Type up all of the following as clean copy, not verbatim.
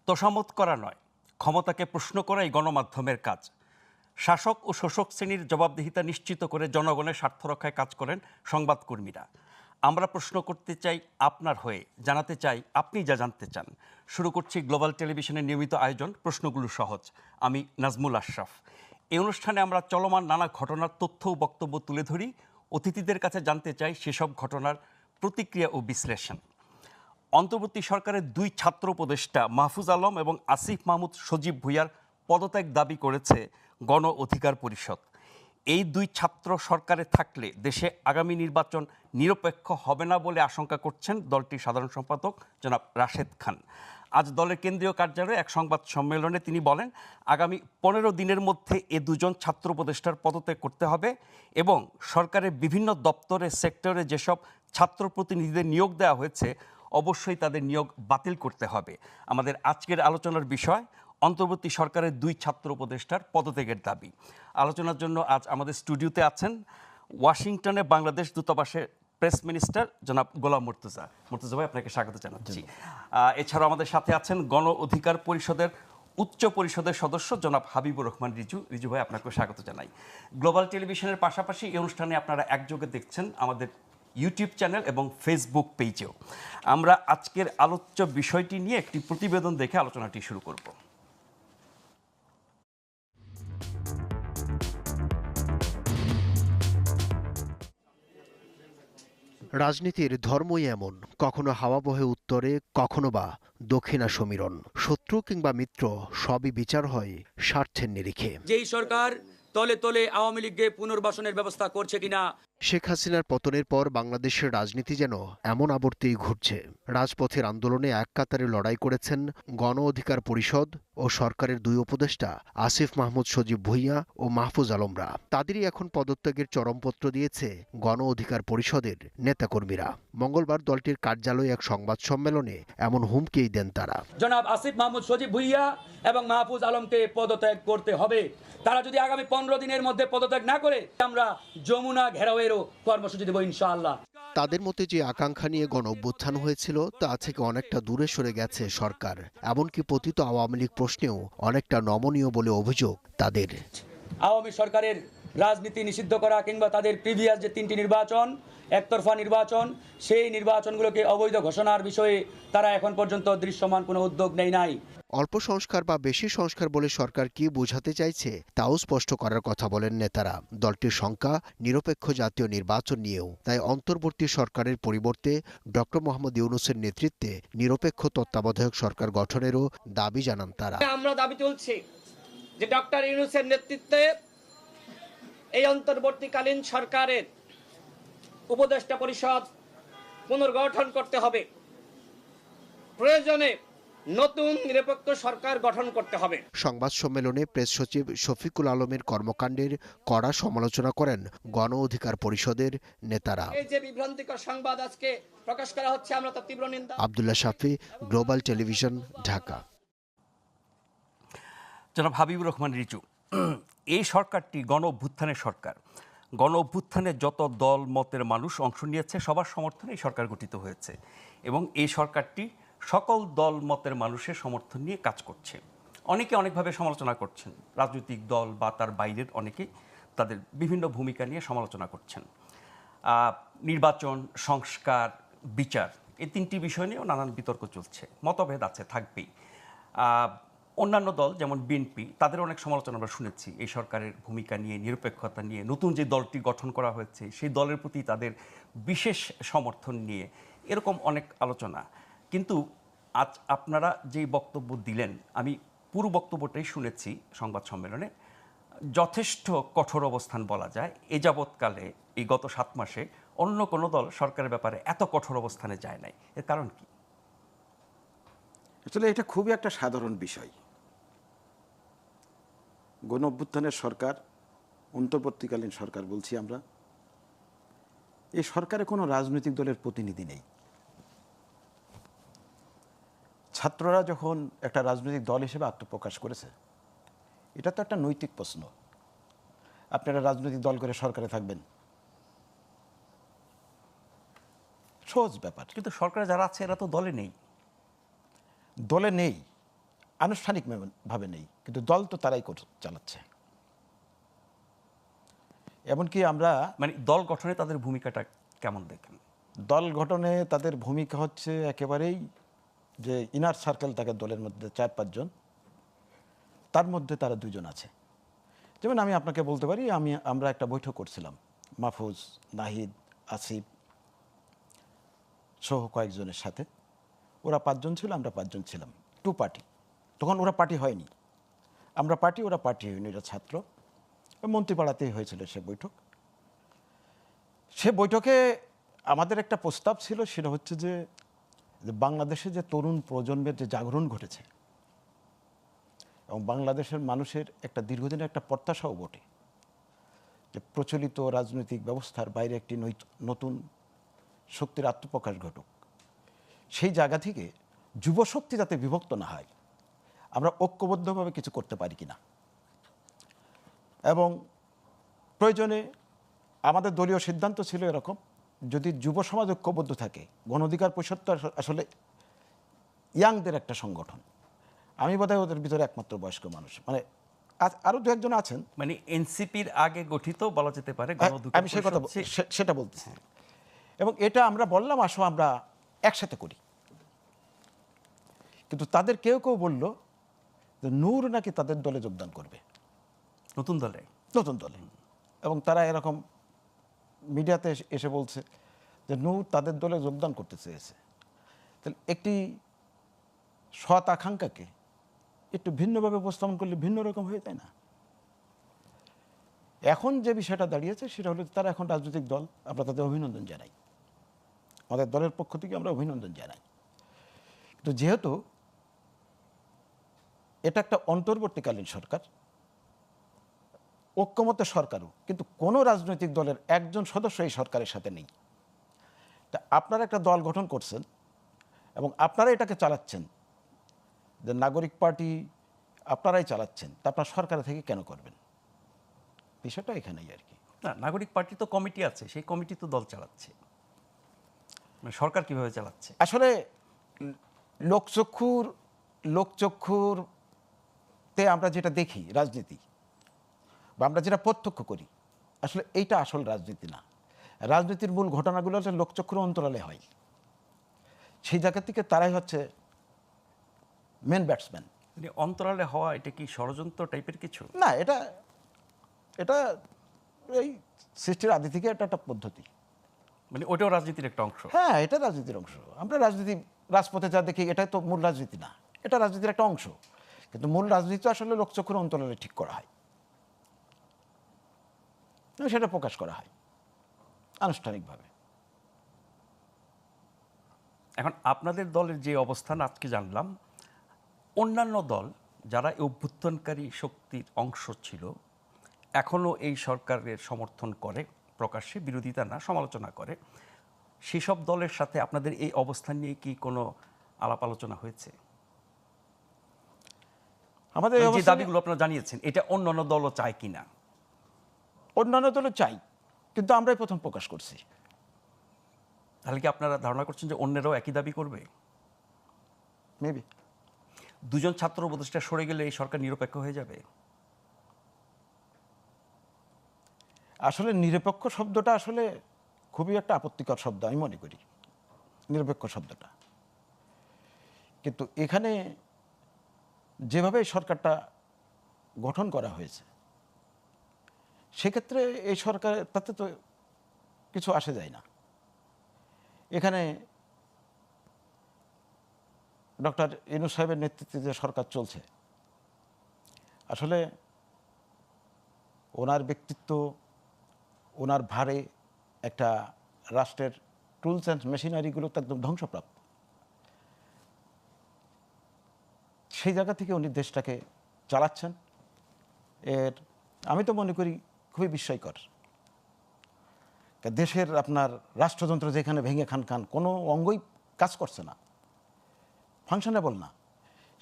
তোষামত করা নয়, ক্ষমতাকে প্রশ্ন করাই গণমাধ্যমের কাজ। শাসক ও শোষক শ্রেণীর জবাবদিহিতা নিশ্চিত করে জনগণের স্বার্থ রক্ষায় কাজ করেন সংবাদকর্মীরা। আমরা প্রশ্ন করতে চাই আপনার হয়ে, জানাতে চাই আপনি যা জানতে চান। শুরু করছি গ্লোবাল টেলিভিশনের নিয়মিত আয়োজন প্রশ্নগুলো সহজ। আমি নাজমুল আশরাফ। এই অনুষ্ঠানে আমরা চলমান নানা ঘটনার তথ্য ও বক্তব্য তুলে ধরি। অতিথিদের কাছে জানতে চাই সেসব ঘটনার প্রতিক্রিয়া ও বিশ্লেষণ। অন্তর্বর্তী সরকারের দুই ছাত্র উপদেষ্টা মাহফুজ আলম এবং আসিফ মাহমুদ সজীব ভুঁইয়ার পদত্যাগ দাবি করেছে গণ অধিকার পরিষদ। এই দুই ছাত্র সরকারে থাকলে দেশে আগামী নির্বাচন নিরপেক্ষ হবে না বলে আশঙ্কা করছেন দলটির সাধারণ সম্পাদক জনাব রাশেদ খান। আজ দলের কেন্দ্রীয় কার্যালয়ে এক সংবাদ সম্মেলনে তিনি বলেন, আগামী 15 দিনের মধ্যে এ দুজন ছাত্র উপদেষ্টার পদত্যাগ করতে হবে এবং সরকারের বিভিন্ন দপ্তরে সেক্টরে যেসব ছাত্র প্রতিনিধিদের নিয়োগ দেওয়া হয়েছে অবশ্যই তাদের নিয়োগ বাতিল করতে হবে। আমাদের আজকের আলোচনার বিষয় অন্তর্বর্তী সরকারের দুই ছাত্র উপদেষ্টার পদত্যাগের দাবি। আলোচনার জন্য আজ আমাদের স্টুডিওতে আছেন ওয়াশিংটনে বাংলাদেশ দূতাবাসের প্রেস মিনিস্টার জনাব গোলাম মুর্তজা। মুর্তজা ভাই, আপনাকে স্বাগত জানাচ্ছি। এছাড়াও আমাদের সাথে আছেন গণ অধিকার পরিষদের উচ্চ পরিষদের সদস্য জনাব হাবিবুর রহমান রিজু। রিজু ভাই, আপনাকেও স্বাগত জানাই। গ্লোবাল টেলিভিশনের পাশাপাশি এই অনুষ্ঠানে আপনারা একযোগে দেখছেন আমাদের ইউটিউব চ্যানেল এবং ফেসবুক পেজেও। আমরা আজকের আলোচ্য বিষয়টি নিয়ে একটি প্রতিবেদন দেখে আলোচনাটি শুরু করব। রাজনীতির ধর্মই এমন, কখনো হাওয়া বহে উত্তরে, কখনো বা দক্ষিণা সমীরণ। শত্রু কিংবা মিত্র সবই বিচার হয় স্বার্থের নিরিখে। যেই সরকার তলে তলে আওয়ামী লীগকে পুনর্বাসনের ব্যবস্থা করছে কিনা। শেখ হাসিনার পতনের পর বাংলাদেশের রাজনীতি যেন এমন আবর্তেই ঘুরছে। রাজপথের আন্দোলনে এক কাতারে লড়াই করেছেন গণ অধিকার পরিষদ ও সরকারের দুই উপদেষ্টা আসিফ মাহমুদ সজীব ভুঁইয়া ও মাহফুজ আলমরা। তাদেরই এখন পদত্যাগের চরমপত্র দিয়েছে গণ অধিকার পরিষদের নেতাকর্মীরা। মঙ্গলবার দলটির কার্যালয়ে এক সংবাদ সম্মেলনে এমন হুমকিই দেন তারা। জনাব আসিফ মাহমুদ সজীব ভুঁইয়া এবং মাহফুজ আলমকে পদত্যাগ করতে হবে। তারা যদি আগামী 15 দিনের মধ্যে পদত্যাগ না করে, আমরা যমুনা ঘেরাওয়েরও কর্মসূচি দেব ইনশাআল্লাহ। তাদের মতে যে আকাঙ্ক্ষা নিয়ে গণ অভ্যুত্থান হয়েছিল তা থেকে অনেকটা দূরে সরে গেছে সরকার। এমনকি পতিত আওয়ামী লীগ প্রশ্নেও অনেকটা নমনীয় বলে অভিযোগ তাদের। আওয়ামী সরকারের রাজনীতি নিষিদ্ধ করা কিংবা তাদের প্রিভিয়াস যে 3টি নির্বাচন, একতরফা নির্বাচন, সেই নির্বাচনগুলোকে অবৈধ ঘোষণার বিষয়ে তারা এখন পর্যন্ত দৃশ্যমান কোনো উদ্যোগ নেয় নাই। অল্প সংস্কার বা বেশি সংস্কার বলে সরকার কি বোঝাতে চাইছে তাও স্পষ্ট করার কথা বলেন নেতারা। দলটির শঙ্কা নিরপেক্ষ জাতীয় নির্বাচন নিয়েও। তাই অন্তর্বর্তী সরকারের পরিবর্তে ডক্টর মোহাম্মদ ইউনূসের নেতৃত্বে নিরপেক্ষ তত্ত্বাবধায়ক সরকার গঠনেরও দাবি জানান তারা। আমরা দাবি তুলছি যে ডক্টর ইউনূসের নেতৃত্বে এই অন্তর্বর্তীকালীন সরকারের উপদেষ্টা পরিষদ পুনর্গঠন করতে হবে। প্রয়োজনে নতুন নিরপেক্ষ সরকার গঠন করতে হবে। সংবাদ সম্মেলনে প্রেস সচিব শফিকুল আলমের কর্মকাণ্ডের কড়া সমালোচনা করেন গণ অধিকার পরিষদের নেতারা। এই যে বিভ্রান্তিকর সংবাদ আজকে প্রকাশ করা হচ্ছে, আমরা তার তীব্র নিন্দা। আব্দুল্লাহ শাফি, গ্লোবাল টেলিভিশন, ঢাকা। জনাব হাবিবুর রহমান রিজু, এই সরকারটি গণ অভ্যুত্থানের সরকার। গণ অভ্যুত্থানে যত দল মতের মানুষ অংশ নিয়েছে সবার সমর্থনে এই সরকার গঠিত হয়েছে এবং এই সরকারটি সকল দল মতের মানুষের সমর্থন নিয়ে কাজ করছে। অনেকে অনেকভাবে সমালোচনা করছেন, রাজনৈতিক দল বা তার বাইরের অনেকে তাদের বিভিন্ন ভূমিকা নিয়ে সমালোচনা করছেন। নির্বাচন, সংস্কার, বিচার, এই 3টি বিষয় নিয়েও নানান বিতর্ক চলছে, মতভেদ আছে, থাকবেই। অন্যান্য দল যেমন বিএনপি, তাদের অনেক সমালোচনা আমরা শুনেছি এই সরকারের ভূমিকা নিয়ে, নিরপেক্ষতা নিয়ে। নতুন যে দলটি গঠন করা হয়েছে সেই দলের প্রতি তাদের বিশেষ সমর্থন নিয়ে এরকম অনেক আলোচনা। কিন্তু আজ আপনারা যেই বক্তব্য দিলেন, আমি পুরো বক্তব্যটাই শুনেছি সংবাদ সম্মেলনে। যথেষ্ট কঠোর অবস্থান বলা যায়। এ যাবৎকালে এই গত 7 মাসে অন্য কোনো দল সরকারের ব্যাপারে এত কঠোর অবস্থানে যায় নাই। এর কারণ কি? আসলে এটা খুবই একটা সাধারণ বিষয়। গণ অভ্যুত্থানের সরকার, অন্তর্বর্তীকালীন সরকার বলছি আমরা, এই সরকারে কোনো রাজনৈতিক দলের প্রতিনিধি নেই। ছাত্ররা যখন একটা রাজনৈতিক দল হিসেবে আত্মপ্রকাশ করেছে, এটা তো একটা নৈতিক প্রশ্ন। আপনারা রাজনৈতিক দল করে সরকারে থাকবেন, সহজ ব্যাপার। কিন্তু সরকারে যারা আছে এরা তো দলে নেই। দলে নেই, আনুষ্ঠানিকভাবে নেই, কিন্তু দল তো তারাই চালাচ্ছে। এমনকি আমরা মানে দল গঠনে তাদের ভূমিকাটা কেমন দেখেন? দল গঠনে তাদের ভূমিকা হচ্ছে একেবারেই যে ইনার সার্কেল থাকে দলের মধ্যে 4-5 জন, তার মধ্যে তারা 2 জন আছে। যেমন আমি আপনাকে বলতে পারি, আমরা একটা বৈঠক করছিলাম মাহফুজ, নাহিদ, আসিফ সহ কয়েকজনের সাথে। ওরা 5 জন ছিল, আমরা 5 জন ছিলাম, 2 পার্টি। তখন ওরা পার্টি হয়নি, আমরা পার্টি, ওরা পার্টি হয়নি, ওরা ছাত্র। মন্ত্রীপাড়াতেই হয়েছিল সে বৈঠক। সে বৈঠকে আমাদের একটা প্রস্তাব ছিল, সেটা হচ্ছে যে বাংলাদেশে যে তরুণ প্রজন্মের যে জাগরণ ঘটেছে এবং বাংলাদেশের মানুষের একটা দীর্ঘদিনের একটা প্রত্যাশাও বটে যে প্রচলিত রাজনৈতিক ব্যবস্থার বাইরে একটি নতুন শক্তির আত্মপ্রকাশ ঘটুক। সেই জায়গা থেকে যুবশক্তি যাতে বিভক্ত না হয়, আমরা ঐক্যবদ্ধভাবে কিছু করতে পারি কিনা, এবং প্রয়োজনে আমাদের দলীয় সিদ্ধান্ত ছিল এরকম, যদি যুব সমাজ ঐক্যবদ্ধ থাকে, গণ অধিকার পরিষদ তো আসলে ইয়াংদের একটা সংগঠন, আমি বোধহয় ওদের ভিতরে একমাত্র বয়স্ক মানুষ, মানে আরো 2-1 জন আছেন, মানে এনসিপির আগে গঠিত বলা যেতে পারে গণ অধিকার আমি সে কথা পরিষদ। সেটা বলতেছি। এবং এটা আমরা বললাম আসো আমরা একসাথে করি, কিন্তু তাদের কেউ কেউ বলল যে নূর নাকি তাদের দলে যোগদান করবে, নতুন দলে। নতুন দলে। এবং তারা এরকম মিডিয়াতে এসে বলছে যে নূর তাদের দলে যোগদান করতে চেয়েছে। তাহলে একটি সৎ আকাঙ্ক্ষাকে একটু ভিন্নভাবে উপস্থাপন করলে ভিন্ন রকম হয়ে যায় না? এখন যে বিষয়টা দাঁড়িয়েছে সেটা হলো তারা এখন রাজনৈতিক দল, আমরা তাদের অভিনন্দন জানাই, আমাদের দলের পক্ষ থেকে আমরা অভিনন্দন জানাই। কিন্তু যেহেতু এটা একটা অন্তর্বর্তীকালীন সরকার, ঐক্যমত্য সরকারও, কিন্তু কোনো রাজনৈতিক দলের একজন সদস্য এই সরকারের সাথে নেই। তা আপনারা একটা দল গঠন করছেন এবং আপনারা এটাকে চালাচ্ছেন, যে নাগরিক পার্টি আপনারাই চালাচ্ছেন, তা আপনার সরকার থেকে কেন করবেন? বিষয়টা এখানেই আর কি। না, নাগরিক পার্টি তো কমিটি আছে, সেই কমিটি তো দল চালাচ্ছে, মানে সরকার কিভাবে চালাচ্ছে? আসলে লোকচক্ষুরতে আমরা যেটা দেখি রাজনীতি, বা আমরা যেটা প্রত্যক্ষ করি, আসলে এইটা আসল রাজনীতি না। রাজনীতির মূল ঘটনাগুলো হচ্ছে লোকচক্ষুর অন্তরালে হয়, সেই জায়গা থেকে তারাই হচ্ছে মেন ব্যাটসম্যান। মানে অন্তরালে হওয়া এটা কি ষড়যন্ত্র টাইপের কিছু? না, এটা এটা এই সৃষ্টির আদি থেকে এটা একটা পদ্ধতি। মানে ওটাও রাজনীতির একটা অংশ? হ্যাঁ, এটা রাজনীতির অংশ। আমরা রাজনীতি রাজপথে যা দেখি, এটাই তো মূল রাজনীতি না, এটা রাজনীতির একটা অংশ। কিন্তু মূল রাজনীতি আসলে লোকচক্ষুর অন্তরালে ঠিক করা হয়, সেটা প্রকাশ করা হয় আনুষ্ঠানিকভাবে। এখন আপনাদের দলের যে অবস্থান আজকে জানলাম, অন্যান্য দল যারা এই অভ্যুত্থানকারী শক্তির অংশ ছিল এখনও এই সরকারের সমর্থন করে, প্রকাশ্যে বিরোধিতা না, সমালোচনা করে, সেসব দলের সাথে আপনাদের এই অবস্থান নিয়ে কি কোনো আলাপ আলোচনা হয়েছে? আমাদের যে দাবিগুলো আপনারা জানিয়েছেন, এটা অন্যান্য দলও চায় কিনা? অন্যান্য দলও চাই, কিন্তু আমরাই প্রথম প্রকাশ করছি। তাহলে কি আপনারা ধারণা করছেন যে অন্যেরাও একই দাবি করবে? মেবি 2 জন ছাত্র উপদেষ্টা সরে গেলে এই সরকার নিরপেক্ষ হয়ে যাবে? আসলে নিরপেক্ষ শব্দটা আসলে খুবই একটা আপত্তিকর শব্দ আমি মনে করি, নিরপেক্ষ শব্দটা। কিন্তু এখানে যেভাবে এই সরকারটা গঠন করা হয়েছে, সেক্ষেত্রে এই সরকারের তাতে তো কিছু আসে যায় না। এখানে ডক্টর ইউনূস সাহেবের নেতৃত্বে যে সরকার চলছে, আসলে ওনার ব্যক্তিত্ব, ওনার ভারে একটা রাষ্ট্রের টুলস অ্যান্ড মেশিনারিগুলো তো একদম ধ্বংসপ্রাপ্ত। সেই জায়গা থেকে উনি দেশটাকে চালাচ্ছেন, এর আমি তো মনে করি খুবই বিস্ময়কর। দেশের আপনার রাষ্ট্রযন্ত্র যেখানে ভেঙে খান খান, কোনো অঙ্গই কাজ করছে না, ফাংশনেবল না,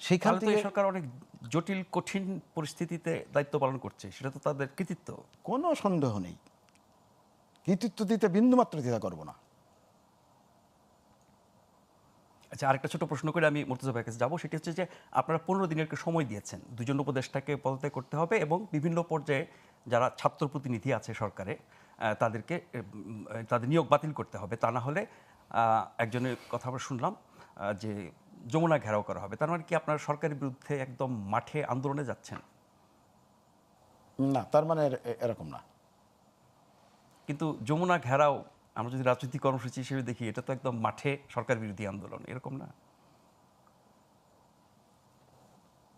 সেইখান তাহলে তো থেকে এই সরকার অনেক জটিল কঠিন পরিস্থিতিতে দায়িত্ব পালন করছে, সেটা তো তাদের কৃতিত্ব। কোনো সন্দেহ নেই, কৃতিত্ব দিতে বিন্দুমাত্র দ্বিধা করব না। আচ্ছা, আরেকটা ছোট প্রশ্ন করে আমি মুর্তজা ভাইয়ের কাছে যাবো। সেটি হচ্ছে যে আপনারা 15 দিনের একটা সময় দিয়েছেন, দুজন উপদেষ্টাকে পদত্যাগ করতে হবে এবং বিভিন্ন পর্যায়ে যারা ছাত্র প্রতিনিধি আছে সরকারে তাদেরকে তাদের নিয়োগ বাতিল করতে হবে, তা না হলে একজনের কথা আমরা শুনলাম যে যমুনা ঘেরাও করা হবে। তার মানে কি আপনারা সরকারের বিরুদ্ধে একদম মাঠে আন্দোলনে যাচ্ছেন? না, তার মানে এরকম না। কিন্তু যমুনা ঘেরাও আমরা যদি রাজনৈতিক কর্মসূচি হিসেবে দেখি, এটা তো একদম মাঠে সরকার বিরোধী আন্দোলন, এরকম না?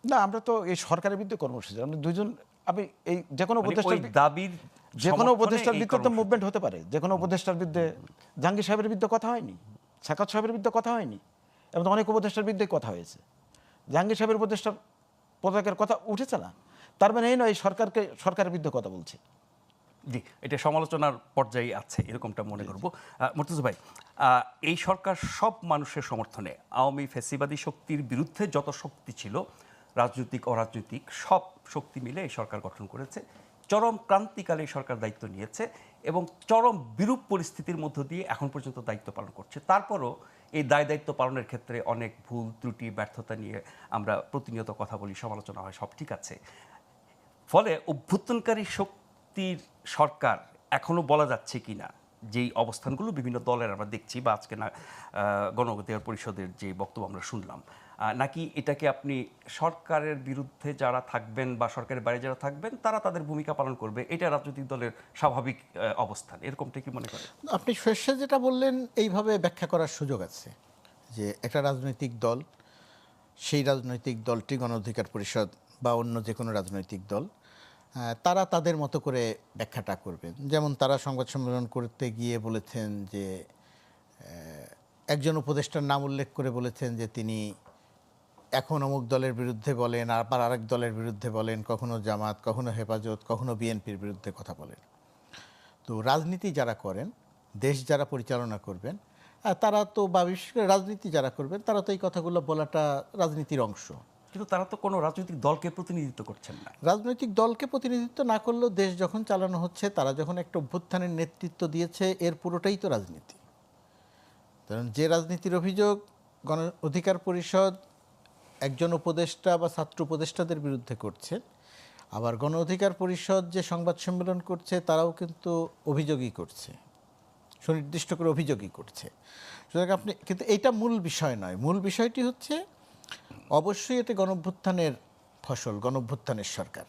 না, আমরা তো এই সরকারের বিরুদ্ধে কর্মসূচি, আমরা দুজন, আমি এই যে কোনো মানে ওই উপদেষ্টার দাবির যে কোনো সমর্থনে উপদেষ্টার এই বিরুদ্ধে তো কর্মসূচি। মুভমেন্ট হতে পারে। যে কোনো উপদেষ্টার বিরুদ্ধে জাহাঙ্গীর সাহেবের বিরুদ্ধে কথা হয়নি, সাকাত সাহেবের বিরুদ্ধে কথা হয়নি, এবং অনেক উপদেষ্টার বিরুদ্ধে কথা হয়েছে। জাহাঙ্গীর সাহেবের উপদেষ্টার পদত্যাগের কথা উঠেছে না, তার মানে এই নয় সরকারের বিরুদ্ধে কথা বলছে। জি, এটা সমালোচনার পর্যায়ে আছে, এরকমটা মনে করব। মুর্তজা ভাই, এই সরকার সব মানুষের সমর্থনে আওয়ামী ফ্যাসিবাদী শক্তির বিরুদ্ধে যত শক্তি ছিল, রাজনৈতিক অরাজনৈতিক সব শক্তি মিলে এই সরকার গঠন করেছে। চরম ক্রান্তিকালে এই সরকার দায়িত্ব নিয়েছে এবং চরম বিরূপ পরিস্থিতির মধ্য দিয়ে এখন পর্যন্ত দায়িত্ব পালন করছে। তারপরও এই দায়িত্ব পালনের ক্ষেত্রে অনেক ভুল ত্রুটি ব্যর্থতা নিয়ে আমরা প্রতিনিয়ত কথা বলি, সমালোচনা হয়, সব ঠিক আছে। ফলে অভ্যুত্থানকারী শক্তির সরকার এখনো বলা যাচ্ছে কিনা, যেই অবস্থানগুলো বিভিন্ন দলের আমরা দেখছি বা আজকে না গণ অধিকার পরিষদের যে বক্তব্য আমরা শুনলাম, নাকি এটাকে আপনি সরকারের বিরুদ্ধে যারা থাকবেন বা সরকারের বাইরে যারা থাকবেন তারা তাদের ভূমিকা পালন করবে, এটা রাজনৈতিক দলের স্বাভাবিক অবস্থান, এরকমটা কি মনে করেন? আপনি শেষে যেটা বললেন এইভাবে ব্যাখ্যা করার সুযোগ আছে যে একটা রাজনৈতিক দল, সেই রাজনৈতিক দলটি গণ অধিকার পরিষদ বা অন্য যে কোনো রাজনৈতিক দল, তারা তাদের মতো করে ব্যাখ্যাটা করবেন। যেমন তারা সংবাদ সম্মেলন করতে গিয়ে বলেছেন যে একজন উপদেষ্টার নাম উল্লেখ করে বলেছেন যে তিনি এখন অমুক দলের বিরুদ্ধে বলেন, আবার আরেক দলের বিরুদ্ধে বলেন, কখনো জামাত, কখনো হেফাজত, কখনো বিএনপির বিরুদ্ধে কথা বলেন। তো রাজনীতি যারা করেন, দেশ যারা পরিচালনা করবেন, তারা তো, বা বিশেষ করে রাজনীতি যারা করবেন, তারা তো এই কথাগুলো বলাটা রাজনীতির অংশ। কিন্তু তারা তো কোনো রাজনৈতিক দলকে প্রতিনিধিত্ব করছেন না। রাজনৈতিক দলকে প্রতিনিধিত্ব না করলেও দেশ যখন চালানো হচ্ছে, তারা যখন একটা অভ্যুত্থানের নেতৃত্ব দিয়েছে, এর পুরোটাই তো রাজনীতি। কারণ যে রাজনীতির অভিযোগ গণ অধিকার পরিষদ একজন উপদেষ্টা বা ছাত্র উপদেষ্টাদের বিরুদ্ধে করছে, আবার গণ অধিকার পরিষদ যে সংবাদ সম্মেলন করছে তারাও কিন্তু অভিযোগই করছে, সুনির্দিষ্ট করে অভিযোগই করছে। সুতরাং আপনি, কিন্তু এইটা মূল বিষয় নয়। মূল বিষয়টি হচ্ছে অবশ্যই এটা গণঅভ্যুত্থানের ফসল, গণঅভ্যুত্থানের সরকার।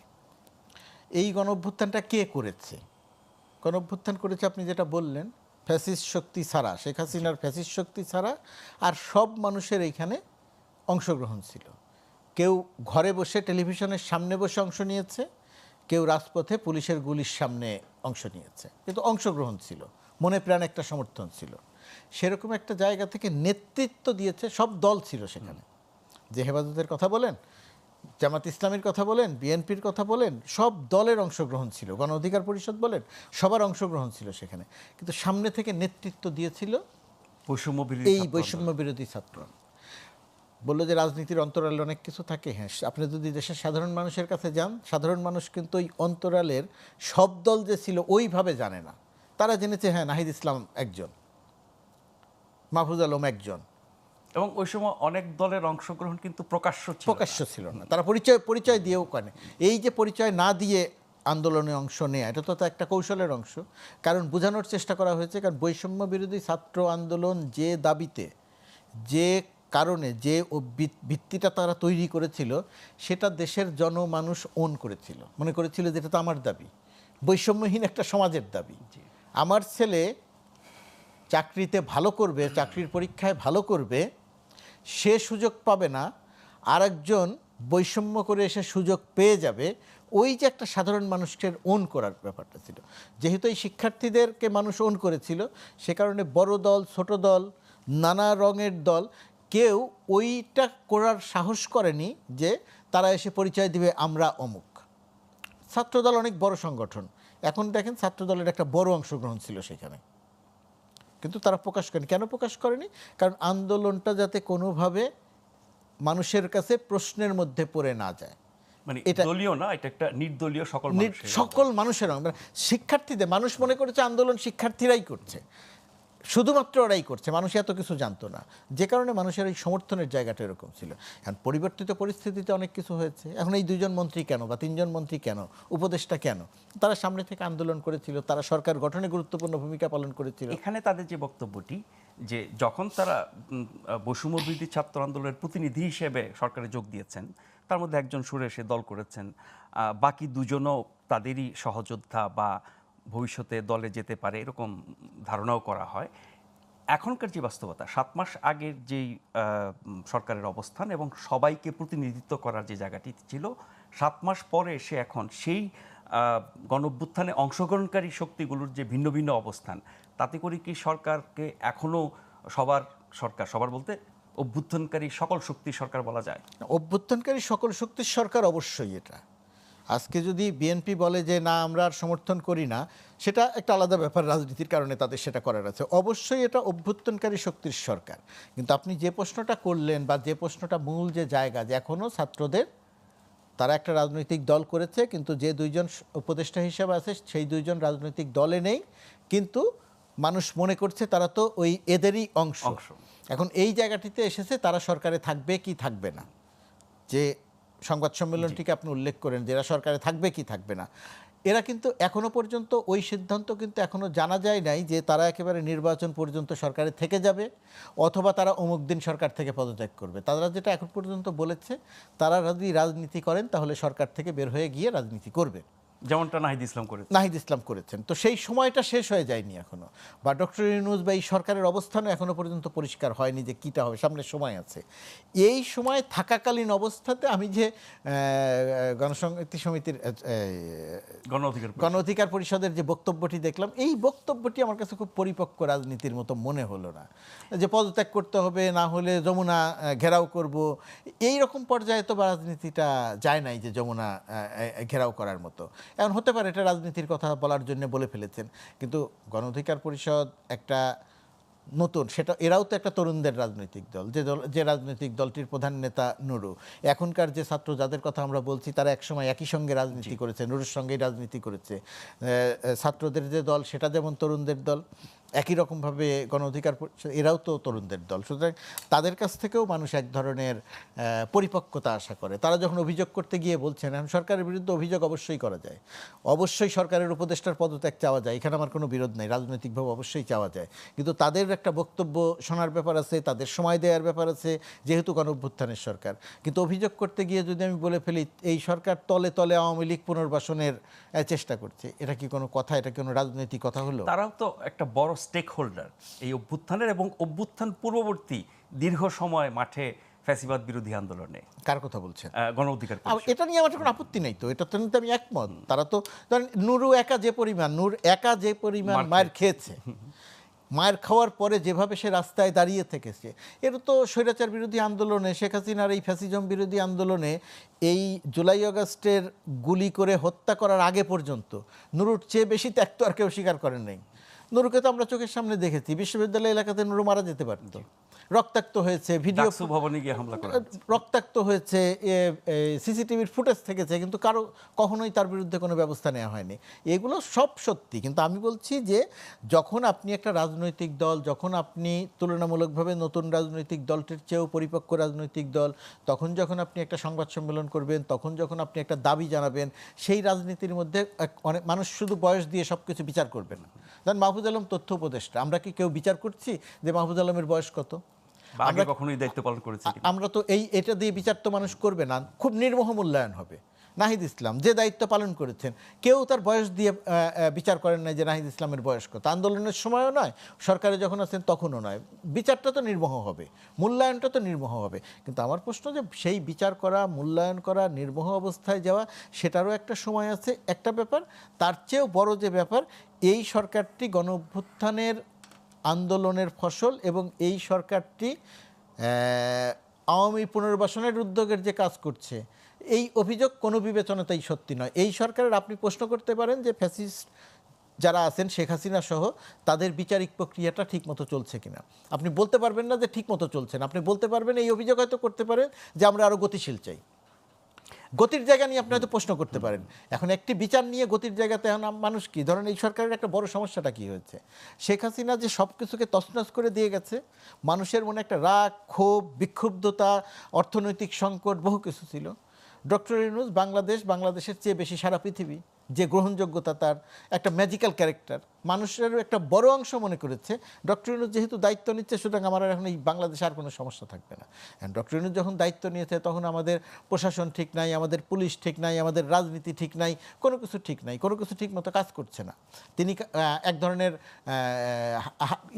এই গণঅভ্যুত্থানটা কে করেছে? গণঅভ্যুত্থান করেছে আপনি যেটা বললেন, ফ্যাসিস্ট শক্তি ছাড়া, শেখ হাসিনার ফ্যাসিস্ট শক্তি ছাড়া আর সব মানুষের এইখানে অংশগ্রহণ ছিল। কেউ ঘরে বসে টেলিভিশনের সামনে বসে অংশ নিয়েছে, কেউ রাজপথে পুলিশের গুলির সামনে অংশ নিয়েছে, কিন্তু অংশগ্রহণ ছিল, মনে প্রাণ একটা সমর্থন ছিল। সেরকম একটা জায়গা থেকে নেতৃত্ব দিয়েছে, সব দল ছিল সেখানে। যে হেফাজতের কথা বলেন, জামাত ইসলামের কথা বলেন, বিএনপির কথা বলেন, সব দলের অংশগ্রহণ ছিল। গণ অধিকার পরিষদ বলেন, সবার অংশগ্রহণ ছিল সেখানে। কিন্তু সামনে থেকে নেতৃত্ব দিয়েছিল এই বৈষম্য বিরোধী ছাত্র। বললো যে রাজনীতির অন্তরালে অনেক কিছু থাকে। হ্যাঁ, আপনি যদি দেশের সাধারণ মানুষের কাছে যান, সাধারণ মানুষ কিন্তু ওই অন্তরালের সব দল যে ছিল ওইভাবে জানে না। তারা জেনেছে হ্যাঁ নাহিদ ইসলাম একজন, মাহফুজ আলম একজন, এবং ওই সময় অনেক দলের অংশগ্রহণ কিন্তু প্রকাশ্য ছিল না। তারা পরিচয় দিয়েও করে। এই যে পরিচয় না দিয়ে আন্দোলনে অংশ নেয়, এটা তো একটা কৌশলের অংশ। কারণ বোঝানোর চেষ্টা করা হয়েছে, কারণ বৈষম্য বিরোধী ছাত্র আন্দোলন যে দাবিতে, যে কারণে, যে ভিত্তিটা তারা তৈরি করেছিল, সেটা দেশের জনমানুষ ওন করেছিল, মনে করেছিল যে এটা তো আমার দাবি, বৈষম্যহীন একটা সমাজের দাবি। আমার ছেলে চাকরিতে ভালো করবে, চাকরির পরীক্ষায় ভালো করবে, সে সুযোগ পাবে না, আরেকজন বৈষম্য করে এসে সুযোগ পেয়ে যাবে। ওই যে একটা সাধারণ মানুষের ওন করার ব্যাপারটা ছিল। যেহেতু এই শিক্ষার্থীদেরকে মানুষ ওন করেছিল, সে কারণে বড় দল, ছোট দল, নানা রঙের দল, কেউ ওইটা করার সাহস করেনি যে তারা এসে পরিচয় দিবে আমরা অমুক। ছাত্রদল অনেক বড় সংগঠন, এখন দেখেন ছাত্রদলের একটা বড় অংশগ্রহণ ছিল সেখানে, কিন্তু তারা প্রকাশ করেনি। কেন প্রকাশ করেনি? কারণ আন্দোলনটা যাতে কোনোভাবে মানুষের কাছে প্রশ্নের মধ্যে পড়ে না যায়। মানে এটা দলীয় না, এটা একটা নির্দলীয় সকল মানুষের শিক্ষার্থীদের, মানুষ মনে করেছে আন্দোলন শিক্ষার্থীরাই করছে। শুধুমাত্র ওরাই করছে, মানুষ এত কিছু জানতো না, যে কারণে মানুষের এই সমর্থনের জায়গাটা এরকম ছিল। এখন পরিবর্তিত পরিস্থিতিতে অনেক কিছু হয়েছে। এখন এই 2জন মন্ত্রী কেন বা 3জন মন্ত্রী কেন, উপদেষ্টা কেন? তারা সামনে থেকে আন্দোলন করেছিল, তারা সরকার গঠনে গুরুত্বপূর্ণ ভূমিকা পালন করেছিল। এখানে তাদের যে বক্তব্যটি যে যখন তারা বৈষম্য বিরোধী ছাত্র আন্দোলনের প্রতিনিধি হিসেবে সরকারে যোগ দিয়েছেন, তার মধ্যে একজন সুরেশে দল করেছেন, বাকি দুজনও তাদেরই সহযোদ্ধা বা ভবিষ্যতে দলে যেতে পারে এরকম ধারণাও করা হয়। এখনকার যে বাস্তবতা, 7 মাস আগের যেই সরকারের অবস্থান এবং সবাইকে প্রতিনিধিত্ব করার যে জায়গাটি ছিল, 7 মাস পরে এসে এখন সেই গণঅভ্যুত্থানে অংশগ্রহণকারী শক্তিগুলোর যে ভিন্ন ভিন্ন অবস্থান, তাতে করে কি সরকারকে এখনও সবার বলতে অভ্যুত্থানকারী সকল শক্তির সরকার বলা যায়? অভ্যুত্থানকারী সকল শক্তির সরকার অবশ্যই। এটা আজকে যদি বিএনপি বলে যে না আমরা আর সমর্থন করি না, সেটা একটা আলাদা ব্যাপার, রাজনীতির কারণে তাদের সেটা করার আছে। অবশ্যই এটা অভ্যুত্থানকারী শক্তির সরকার। কিন্তু আপনি যে প্রশ্নটা করলেন বা যে প্রশ্নটা মূল যে জায়গা, যে এখনও ছাত্রদের তারা একটা রাজনৈতিক দল করেছে, কিন্তু যে 2জন উপদেষ্টা হিসেবে আছে সেই 2জন রাজনৈতিক দলে নেই, কিন্তু মানুষ মনে করছে তারা তো ওই এদেরই অংশ। এখন এই জায়গাটিতে এসেছে তারা সরকারে থাকবে কি থাকবে না, যে সংবাদ সম্মেলনটিকে আপনি উল্লেখ করেন যে এরা সরকারে থাকবে কি থাকবে না, এরা কিন্তু এখনো পর্যন্ত ওই সিদ্ধান্ত কিন্তু এখনো জানা যায় নাই যে তারা একেবারে নির্বাচন পর্যন্ত সরকারে থেকে যাবে অথবা তারা অমুক দিন সরকার থেকে পদত্যাগ করবে। তারা যেটা এখন পর্যন্ত বলেছে, তারা যদি রাজনীতি করেন তাহলে সরকার থেকে বের হয়ে গিয়ে রাজনীতি করবে, যেমনটা নাহিদ ইসলাম করেছে। নাহিদ ইসলাম করেছেন। তো সেই সময়টা শেষ হয়ে যায়নি এখনো, বা ডক্টর ইউনূস বা এই সরকারের অবস্থানও এখনো পর্যন্ত পরিষ্কার হয়নি যে কীটা হবে, সামনে সময় আছে। এই সময় থাকাকালীন অবস্থাতে আমি যে গণসংহতি সমিতির গণ অধিকার পরিষদের যে বক্তব্যটি দেখলাম, এই বক্তব্যটি আমার কাছে খুব পরিপক্ক রাজনীতির মতো মনে হলো না। যে পদত্যাগ করতে হবে, না হলে যমুনা ঘেরাও করব, এই রকম পর্যায়ে তো রাজনীতিটা যায় নাই যে যমুনা ঘেরাও করার মতো। এখন হতে পারে এটা রাজনীতির কথা বলার জন্য বলে ফেলেছেন, কিন্তু গণ অধিকার পরিষদ একটা নতুন, সেটা এরাও তো একটা তরুণদের রাজনৈতিক দল, যে রাজনৈতিক দলটির প্রধান নেতা নুরু। এখনকার যে ছাত্র যাদের কথা আমরা বলছি তারা একসময় একই সঙ্গে রাজনীতি করেছে, নুরুর সঙ্গেই রাজনীতি করেছে। ছাত্রদের যে দল সেটা যেমন তরুণদের দল, একই রকমভাবে গণ অধিকার পরিষদ এরাও তো তরুণদের দল। সুতরাং তাদের কাছ থেকেও মানুষ এক ধরনের পরিপক্কতা আশা করে। তারা যখন অভিযোগ করতে গিয়ে বলছেন, এখন সরকারের বিরুদ্ধে অভিযোগ অবশ্যই করা যায়, অবশ্যই সরকারের উপদেষ্টার পদত্যাগ চাওয়া যায়, এখানে আমার কোনো বিরোধ নেই, রাজনৈতিকভাবে অবশ্যই চাওয়া যায়, কিন্তু তাদের একটা বক্তব্য শোনার ব্যাপার আছে, তাদের সময় দেওয়ার ব্যাপার আছে, যেহেতু গণঅভ্যুত্থানের সরকার। কিন্তু অভিযোগ করতে গিয়ে যদি আমি বলে ফেলি এই সরকার তলে তলে আওয়ামী লীগ পুনর্বাসনের চেষ্টা করছে, এটা কি কোনো কথা? এটা কোনো রাজনৈতিক কথা হলো? তারাও তো একটা বড় স্টেক হোল্ডার এই অভ্যুত্থানের এবং অভ্যুত্থান পূর্ববর্তী দীর্ঘ সময় মাঠে ফ্যাসিবাদ বিরোধী আন্দোলনে। কার কথা বলছেন? গণ অধিকার পরিষদ। এটা নিয়ে আমার কোনো আপত্তি নেই, তো এটা তো নিতে আমি একমত। তারা তো ধরেন নূর একা যে পরিমাণ মায়ের খেয়েছে, মায়ের খাওয়ার পরে যেভাবে সে রাস্তায় দাঁড়িয়ে থেকেছে, এর তো স্বৈরাচার বিরোধী আন্দোলনে, শেখ হাসিনার এই ফ্যাসিজম বিরোধী আন্দোলনে, এই জুলাই আগস্টের গুলি করে হত্যা করার আগে পর্যন্ত নুরুর চেয়ে বেশি ত্যাগ তো আর কেউ স্বীকার করেন নাই। নুরুকে তো আমরা চোখের সামনে দেখেছি, বিশ্ববিদ্যালয় এলাকাতে নুরু মারা যেতে পারত, রক্তাক্ত হয়েছে, ভিডিও ভবনে গিয়ে হামলা করা, রক্তাক্ত হয়েছে, সিসিটিভির ফুটেজ থেকেছে, কিন্তু কখনোই তার বিরুদ্ধে কোনো ব্যবস্থা নেওয়া হয়নি। এগুলো সব সত্যি, কিন্তু আমি বলছি যে যখন আপনি একটা রাজনৈতিক দল, যখন আপনি তুলনামূলকভাবে নতুন রাজনৈতিক দলটির চেয়েও পরিপক্ক রাজনৈতিক দল, তখন যখন আপনি একটা সংবাদ সম্মেলন করবেন, তখন যখন আপনি একটা দাবি জানাবেন, সেই রাজনীতির মধ্যে অনেক মানুষ শুধু বয়স দিয়ে সব কিছু বিচার করবে না। ধরেন মাহফুজ আলম তথ্য উপদেষ্টা, আমরা কি কেউ বিচার করছি যে মাহফুজ আলমের বয়স কত? আমরা কখনোই দায়িত্ব পালন করেছি? আমরা তো এটা দিয়ে বিচার তো মানুষ করবে না, খুব নির্মোহ মূল্যায়ন হবে। নাহিদ ইসলাম যে দায়িত্ব পালন করেছেন, কেউ তার বয়স দিয়ে বিচার করেন না যে নাহিদ ইসলামের বয়স কত। আন্দোলনের সময়ও নয়, সরকারে যখন আছেন তখনও নয়। বিচারটা তো নির্মোহ হবে, মূল্যায়নটা তো নির্মোহ হবে। কিন্তু আমার প্রশ্ন যে সেই বিচার করা, মূল্যায়ন করা, নির্মোহ অবস্থায় যাওয়া, সেটারও একটা সময় আছে, একটা ব্যাপার। তার চেয়েও বড় যে ব্যাপার, এই সরকারটি গণঅভ্যুত্থানের আন্দোলনের ফসল, এবং এই সরকারটি আওয়ামী পুনর্বাসনের উদ্যোগের যে কাজ করছে, এই অভিযোগ কোনো বিবেচনাতেই সত্যি নয়। এই সরকারের আপনি প্রশ্ন করতে পারেন যে ফ্যাসিস্ট যারা আছেন, শেখ হাসিনা সহ, তাদের বিচারিক প্রক্রিয়াটা ঠিকমতো চলছে কিনা। আপনি বলতে পারবেন না যে ঠিকমতো চলছে না, আপনি বলতে পারবেন, এই অভিযোগ হয়তো করতে পারেন যে আমরা আরও গতিশীল চাই। গতির জায়গা নিয়ে আপনি হয়তো প্রশ্ন করতে পারেন। এখন একটি বিচার নিয়ে গতির জায়গাতে এখন মানুষ কি ধরেন, এই সরকারের একটা বড় সমস্যাটা কি হয়েছে, শেখ হাসিনা যে সব কিছুকে তছনছ করে দিয়ে গেছে, মানুষের মনে একটা রাগ, ক্ষোভ, বিক্ষুব্ধতা, অর্থনৈতিক সংকট, বহু কিছু ছিল। ডক্টর ইউনূস বাংলাদেশের চেয়ে বেশি সারা পৃথিবী, যে গ্রহণযোগ্যতা তার, একটা ম্যাজিক্যাল ক্যারেক্টার, মানুষেরও একটা বড় অংশ মনে করেছে ডক্টর ইউনূস যেহেতু দায়িত্ব নিচ্ছে, সুতরাং আমার এখন এই বাংলাদেশে আর কোনো সমস্যা থাকবে না। ডক্টর ইউনূস যখন দায়িত্ব নিয়েছে তখন আমাদের প্রশাসন ঠিক নাই, আমাদের পুলিশ ঠিক নাই, আমাদের রাজনীতি ঠিক নাই, কোনো কিছু ঠিক নাই, কোনো কিছু ঠিক মতো কাজ করছে না। তিনি এক ধরনের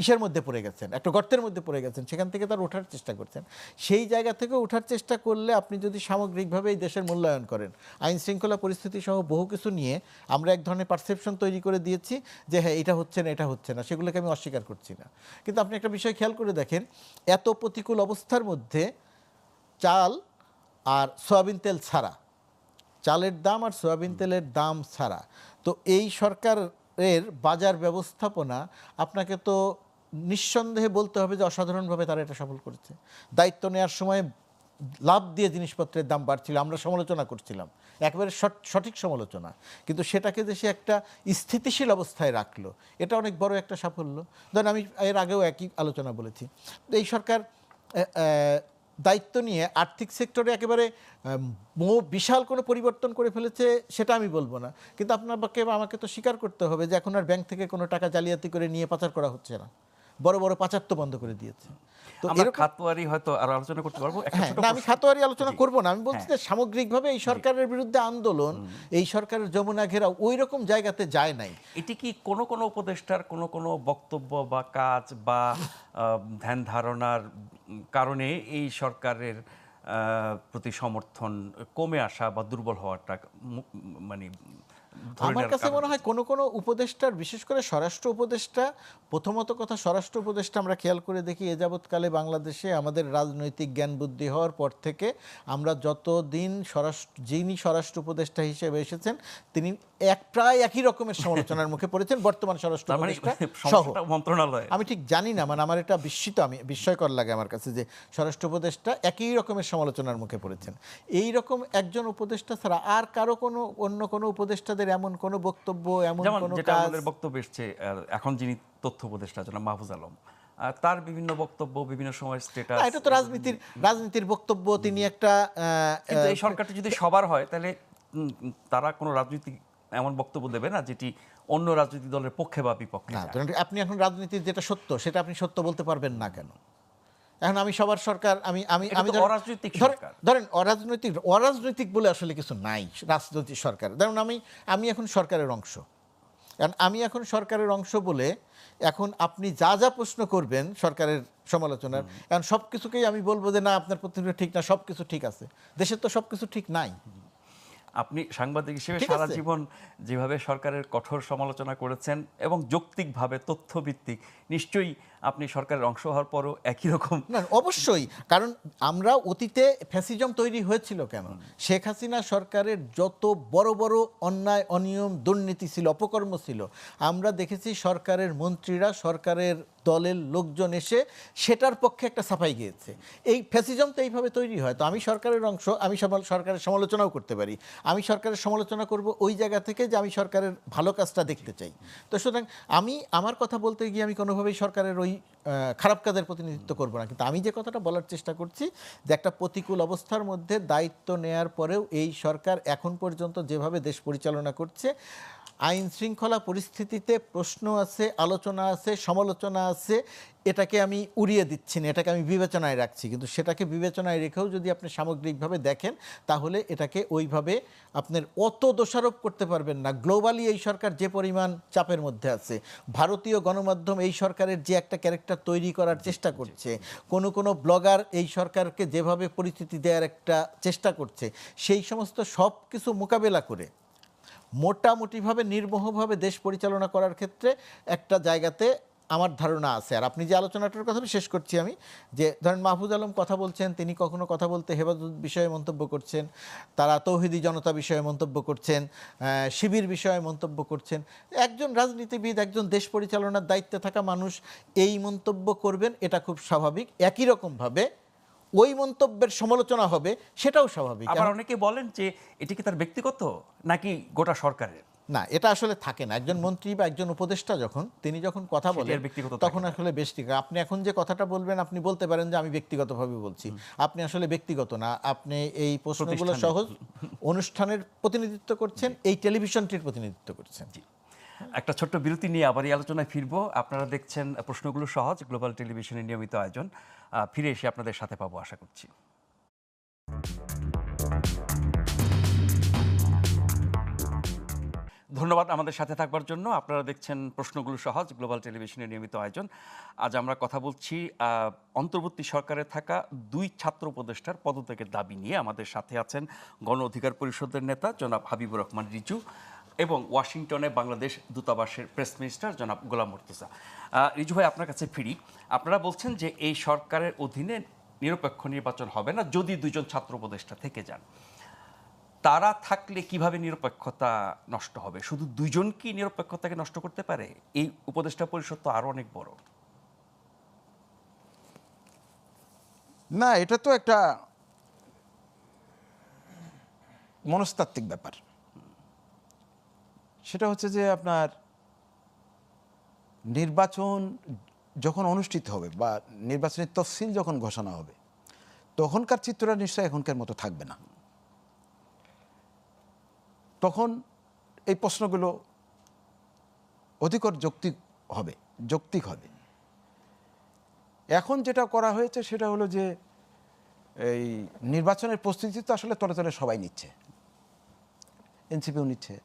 ইসের মধ্যে পড়ে গেছেন, একটা গর্তের মধ্যে পড়ে গেছেন, সেখান থেকে তার ওঠার চেষ্টা করছেন। সেই জায়গা থেকে ওঠার চেষ্টা করলে আপনি যদি সামগ্রিকভাবে এই দেশের মূল্যায়ন করেন, আইন শৃঙ্খলা পরিস্থিতি সহ বহু কিছু নিয়ে আমরা এক ধরনের পারসেপশন তৈরি করে দিয়েছি যে হ্যাঁ এটা হচ্ছে না, এটা হচ্ছে না, সেগুলোকে আমি অস্বীকার করছি না। কিন্তু আপনি একটা বিষয় খেয়াল করে দেখেন, এত প্রতিকূল অবস্থার মধ্যে চাল আর সয়াবিন তেল ছাড়া, চালের দাম আর সয়াবিন তেলের দাম ছাড়া তো এই সরকারের বাজার ব্যবস্থাপনা আপনাকে তো নিঃসন্দেহে বলতে হবে যে অসাধারণভাবে তারা এটা সফল করেছে। দায়িত্ব নেওয়ার সময় লাভ দিয়ে জিনিসপত্রের দাম বাড়ছিল, আমরা সমালোচনা করছিলাম, একেবারে সঠিক সমালোচনা, কিন্তু সেটাকে যে সে একটা স্থিতিশীল অবস্থায় রাখলো, এটা অনেক বড় একটা সাফল্য। ধরেন আমি এর আগেও একই আলোচনা বলেছি, এই সরকার দায়িত্ব নিয়ে আর্থিক সেক্টরে একেবারে বিশাল কোনো পরিবর্তন করে ফেলেছে সেটা আমি বলবো না, কিন্তু আমাকে তো স্বীকার করতে হবে যে এখন আর ব্যাংক থেকে কোনো টাকা জালিয়াতি করে নিয়ে পাচার করা হচ্ছে না, বড় বড় পাচার তো বন্ধ করে দিয়েছে। তো আমরা খাতওয়ারি হয়তো আরো আলোচনা করতে পারবো। না, আমি খাতওয়ারি আলোচনা করব না, আমি বলছি যে সামগ্রিকভাবে এই সরকারের বিরুদ্ধে আন্দোলন, এই সরকারের যমুনা ঘেরা ওই রকম জায়গাতে যায় নাই। এটি কি কোনো কোনো উপদেষ্টার কোনো বক্তব্য বা কাজ বা ধ্যান ধারণার কারণে এই সরকারের প্রতি সমর্থন কমে আসা বা দুর্বল হওয়াটা মানে আমার কাছে মনে হয় কোনো কোনো উপদেষ্টার, বিশেষ করে স্বরাষ্ট্র উপদেষ্টা, প্রথমত কথা স্বরাষ্ট্র উপদেষ্টা আমরা খেয়াল করে দেখি এ যাবৎকালে বাংলাদেশে আমাদের রাজনৈতিক জ্ঞান বুদ্ধি হওয়ার পর থেকে আমরা যতদিন যিনি স্বরাষ্ট্র উপদেষ্টা হিসেবে এসেছেন তিনি প্রায় একই রকমের সমালোচনার মুখে পড়েছেন বর্তমান স্বরাষ্ট্র উপদেষ্টা সহ মন্ত্রণালয়। আমি ঠিক জানি না, মানে আমার এটা বিস্ময়কর লাগে আমার কাছে যে স্বরাষ্ট্র উপদেষ্টা একই রকমের সমালোচনার মুখে পড়েছেন। এই রকম একজন উপদেষ্টা ছাড়া আর কারো অন্য কোনো উপদেষ্টাদের এমন কোনো বক্তব্য, এমন কোনো যেটা কাজ, আমাদের বক্তব্য এসছে এখন যিনি তথ্য উপদেষ্টা জনাব মাহফুজ আলম, তার বিভিন্ন বক্তব্য বিভিন্ন সময় স্ট্যাটাস, এটা তো রাজনীতির বক্তব্য। তিনি একটা কিন্তু এই সরকারটা যদি সবার হয় তাহলে তারা কোনো রাজনীতি এমন বক্তব্য দেবে না যেটি অন্য রাজনৈতিক দলের পক্ষে বা বিপক্ষে। না, আপনি এখন রাজনীতির যেটা সত্য সেটা আপনি সত্য বলতে পারবেন না কেন? এখন আমি সবার সরকার, ধরেন অরাজনৈতিক বলে আসলে কিছু নাই রাজনৈতিক সরকার। ধরুন আমি এখন সরকারের অংশ, কারণ আমি এখন সরকারের অংশ বলে এখন আপনি যা যা প্রশ্ন করবেন সরকারের সমালোচনার, এখন সব কিছুকেই আমি বলবো যে না আপনার প্রতিক্রিয়া ঠিক না, সব কিছু ঠিক আছে। দেশের তো সব কিছু ঠিক নাই। আপনি সাংবাদিক হিসেবে সারা জীবন যেভাবে সরকারের কঠোর সমালোচনা করেছেন এবং যৌক্তিকভাবে তথ্যভিত্তিক, নিশ্চয়ই আপনি সরকারের অংশ হওয়ার পরও একই রকম। না, অবশ্যই, কারণ আমরা অতীতে ফ্যাসিজম তৈরি হয়েছিল কেন? শেখ হাসিনা সরকারের যত বড় বড় অন্যায়, অনিয়ম, দুর্নীতি ছিল, অপকর্ম ছিল, আমরা দেখেছি সরকারের মন্ত্রীরা, সরকারের দলের লোকজন এসে সেটার পক্ষে একটা সাফাই গিয়েছে। এই ফ্যাসিজম তো এইভাবে তৈরি হয়। তো আমি সরকারের অংশ, আমি সরকারের সমালোচনাও করতে পারি। আমি সরকারের সমালোচনা করব ওই জায়গা থেকে যে আমি সরকারের ভালো কাজটা দেখতে চাই। তো সুতরাং আমার কথা বলতে গিয়ে আমি কোনোভাবেই সরকারের ওই খারাপ কাজের প্রতিনিধিত্ব করব না, কিন্তু আমি যে কথাটা বলার চেষ্টা করছি যে একটা প্রতিকূল অবস্থার মধ্যে দায়িত্ব নেয়ার পরেও এই সরকার এখন পর্যন্ত যেভাবে দেশ পরিচালনা করছে, আইন শৃঙ্খলা পরিস্থিতিতে প্রশ্ন আছে, আলোচনা আছে, সমালোচনা আছে, এটাকে আমি উড়িয়ে দিচ্ছি না, এটাকে আমি বিবেচনায় রাখছি। কিন্তু সেটাকে বিবেচনায় রেখেও যদি আপনি সামগ্রিকভাবে দেখেন তাহলে এটাকে ওইভাবে আপনার অত দোষারোপ করতে পারবেন না। গ্লোবালি এই সরকার যে পরিমাণ চাপের মধ্যে আছে, ভারতীয় গণমাধ্যম এই সরকারের যে একটা ক্যারেক্টার তৈরি করার চেষ্টা করছে, কোনো ব্লগার এই সরকারকে যেভাবে পরিস্থিতি দেওয়ার একটা চেষ্টা করছে, সেই সমস্ত সব কিছু মোকাবেলা করে মোটামুটিভাবে নির্মোহভাবে দেশ পরিচালনা করার ক্ষেত্রে একটা জায়গাতে আমার ধারণা আছে। আর আপনি যে আলোচনাটার কথা শেষ করছি আমি, যে ধরেন মাহফুজ আলম কথা বলছেন, তিনি কখনো কথা বলতে হেফাজত বিষয়ে মন্তব্য করছেন, তারা তৌহিদি জনতা বিষয়ে মন্তব্য করছেন, শিবির বিষয়ে মন্তব্য করছেন। একজন রাজনীতিবিদ, একজন দেশ পরিচালনার দায়িত্বে থাকা মানুষ এই মন্তব্য করবেন, এটা খুব স্বাভাবিক। একই রকমভাবে ওই মন্তব্যের সমালোচনা হবে, সেটাও স্বাভাবিক। আবার অনেকে বলেন যে এটি কি তার ব্যক্তিগত নাকি গোটা সরকারের? না, এটা আসলে থাকে না। একজন মন্ত্রী বা একজন উপদেষ্টা তিনি যখন কথা সেটি বলেন আর ব্যক্তিগত থাকে তখন না। আসলে ব্যক্তিগত। আপনি এখন যে কথাটা বলবেন, আপনি বলতে পারেন যে আমি ব্যক্তিগতভাবে বলছি। আপনি আসলে ব্যক্তিগত না, আপনি এই প্রশ্নগুলো প্রতিষ্ঠানের। সহজ অনুষ্ঠানের প্রতিনিধিত্ব করছেন, এই টেলিভিশনটির প্রতিনিধিত্ব করছেন। একটা ছোট্ট বিরতি নিয়ে আবার এই আলোচনায় ফিরবো। আপনারা দেখছেন প্রশ্নগুলো সহজ, গ্লোবাল টেলিভিশনের নিয়মিত আয়োজন। ফিরে এসে আপনাদের সাথে পাবো আশা করছি। ধন্যবাদ আমাদের সাথে থাকবার জন্য। আপনারা দেখছেন প্রশ্নগুলো সহজ, গ্লোবাল টেলিভিশনের নিয়মিত আয়োজন। আজ আমরা কথা বলছি অন্তর্বর্তী সরকারে থাকা 2 ছাত্র উপদেষ্টার পদত্যাগের দাবি নিয়ে। আমাদের সাথে আছেন গণ অধিকার পরিষদের নেতা জনাব হাবিবুর রহমান রিজু এবং ওয়াশিংটনে বাংলাদেশ দূতাবাসের প্রেস মিনিস্টার জনাব গোলাম মুর্তজা। রিজু ভাই, আপনার কাছে ফিরি। আপনারা বলছেন যে এই সরকারের অধীনে নিরপেক্ষ নির্বাচন হবে না যদি 2 জন ছাত্র উপদেষ্টা থেকে যান। তারা থাকলে কিভাবে নিরপেক্ষতা নষ্ট হবে? শুধু 2 জন কি নিরপেক্ষতাকে নষ্ট করতে পারে? এই উপদেষ্টা পরিষদ তো আরো অনেক বড়। না, এটা তো একটা মনস্তাত্ত্বিক ব্যাপার। সেটা হচ্ছে যে আপনার নির্বাচন যখন অনুষ্ঠিত হবে বা নির্বাচনের তফসিল যখন ঘোষণা হবে, তখনকার চিত্রটা নিশ্চয়ই এখনকার মতো থাকবে না। তখন এই প্রশ্নগুলো অধিকর যৌক্তিক হবে। এখন যেটা করা হয়েছে সেটা হলো যে এই নির্বাচনের প্রস্তুতি তো আসলে তলে তলে সবাই নিচ্ছে, এনসিপিও নিচ্ছে,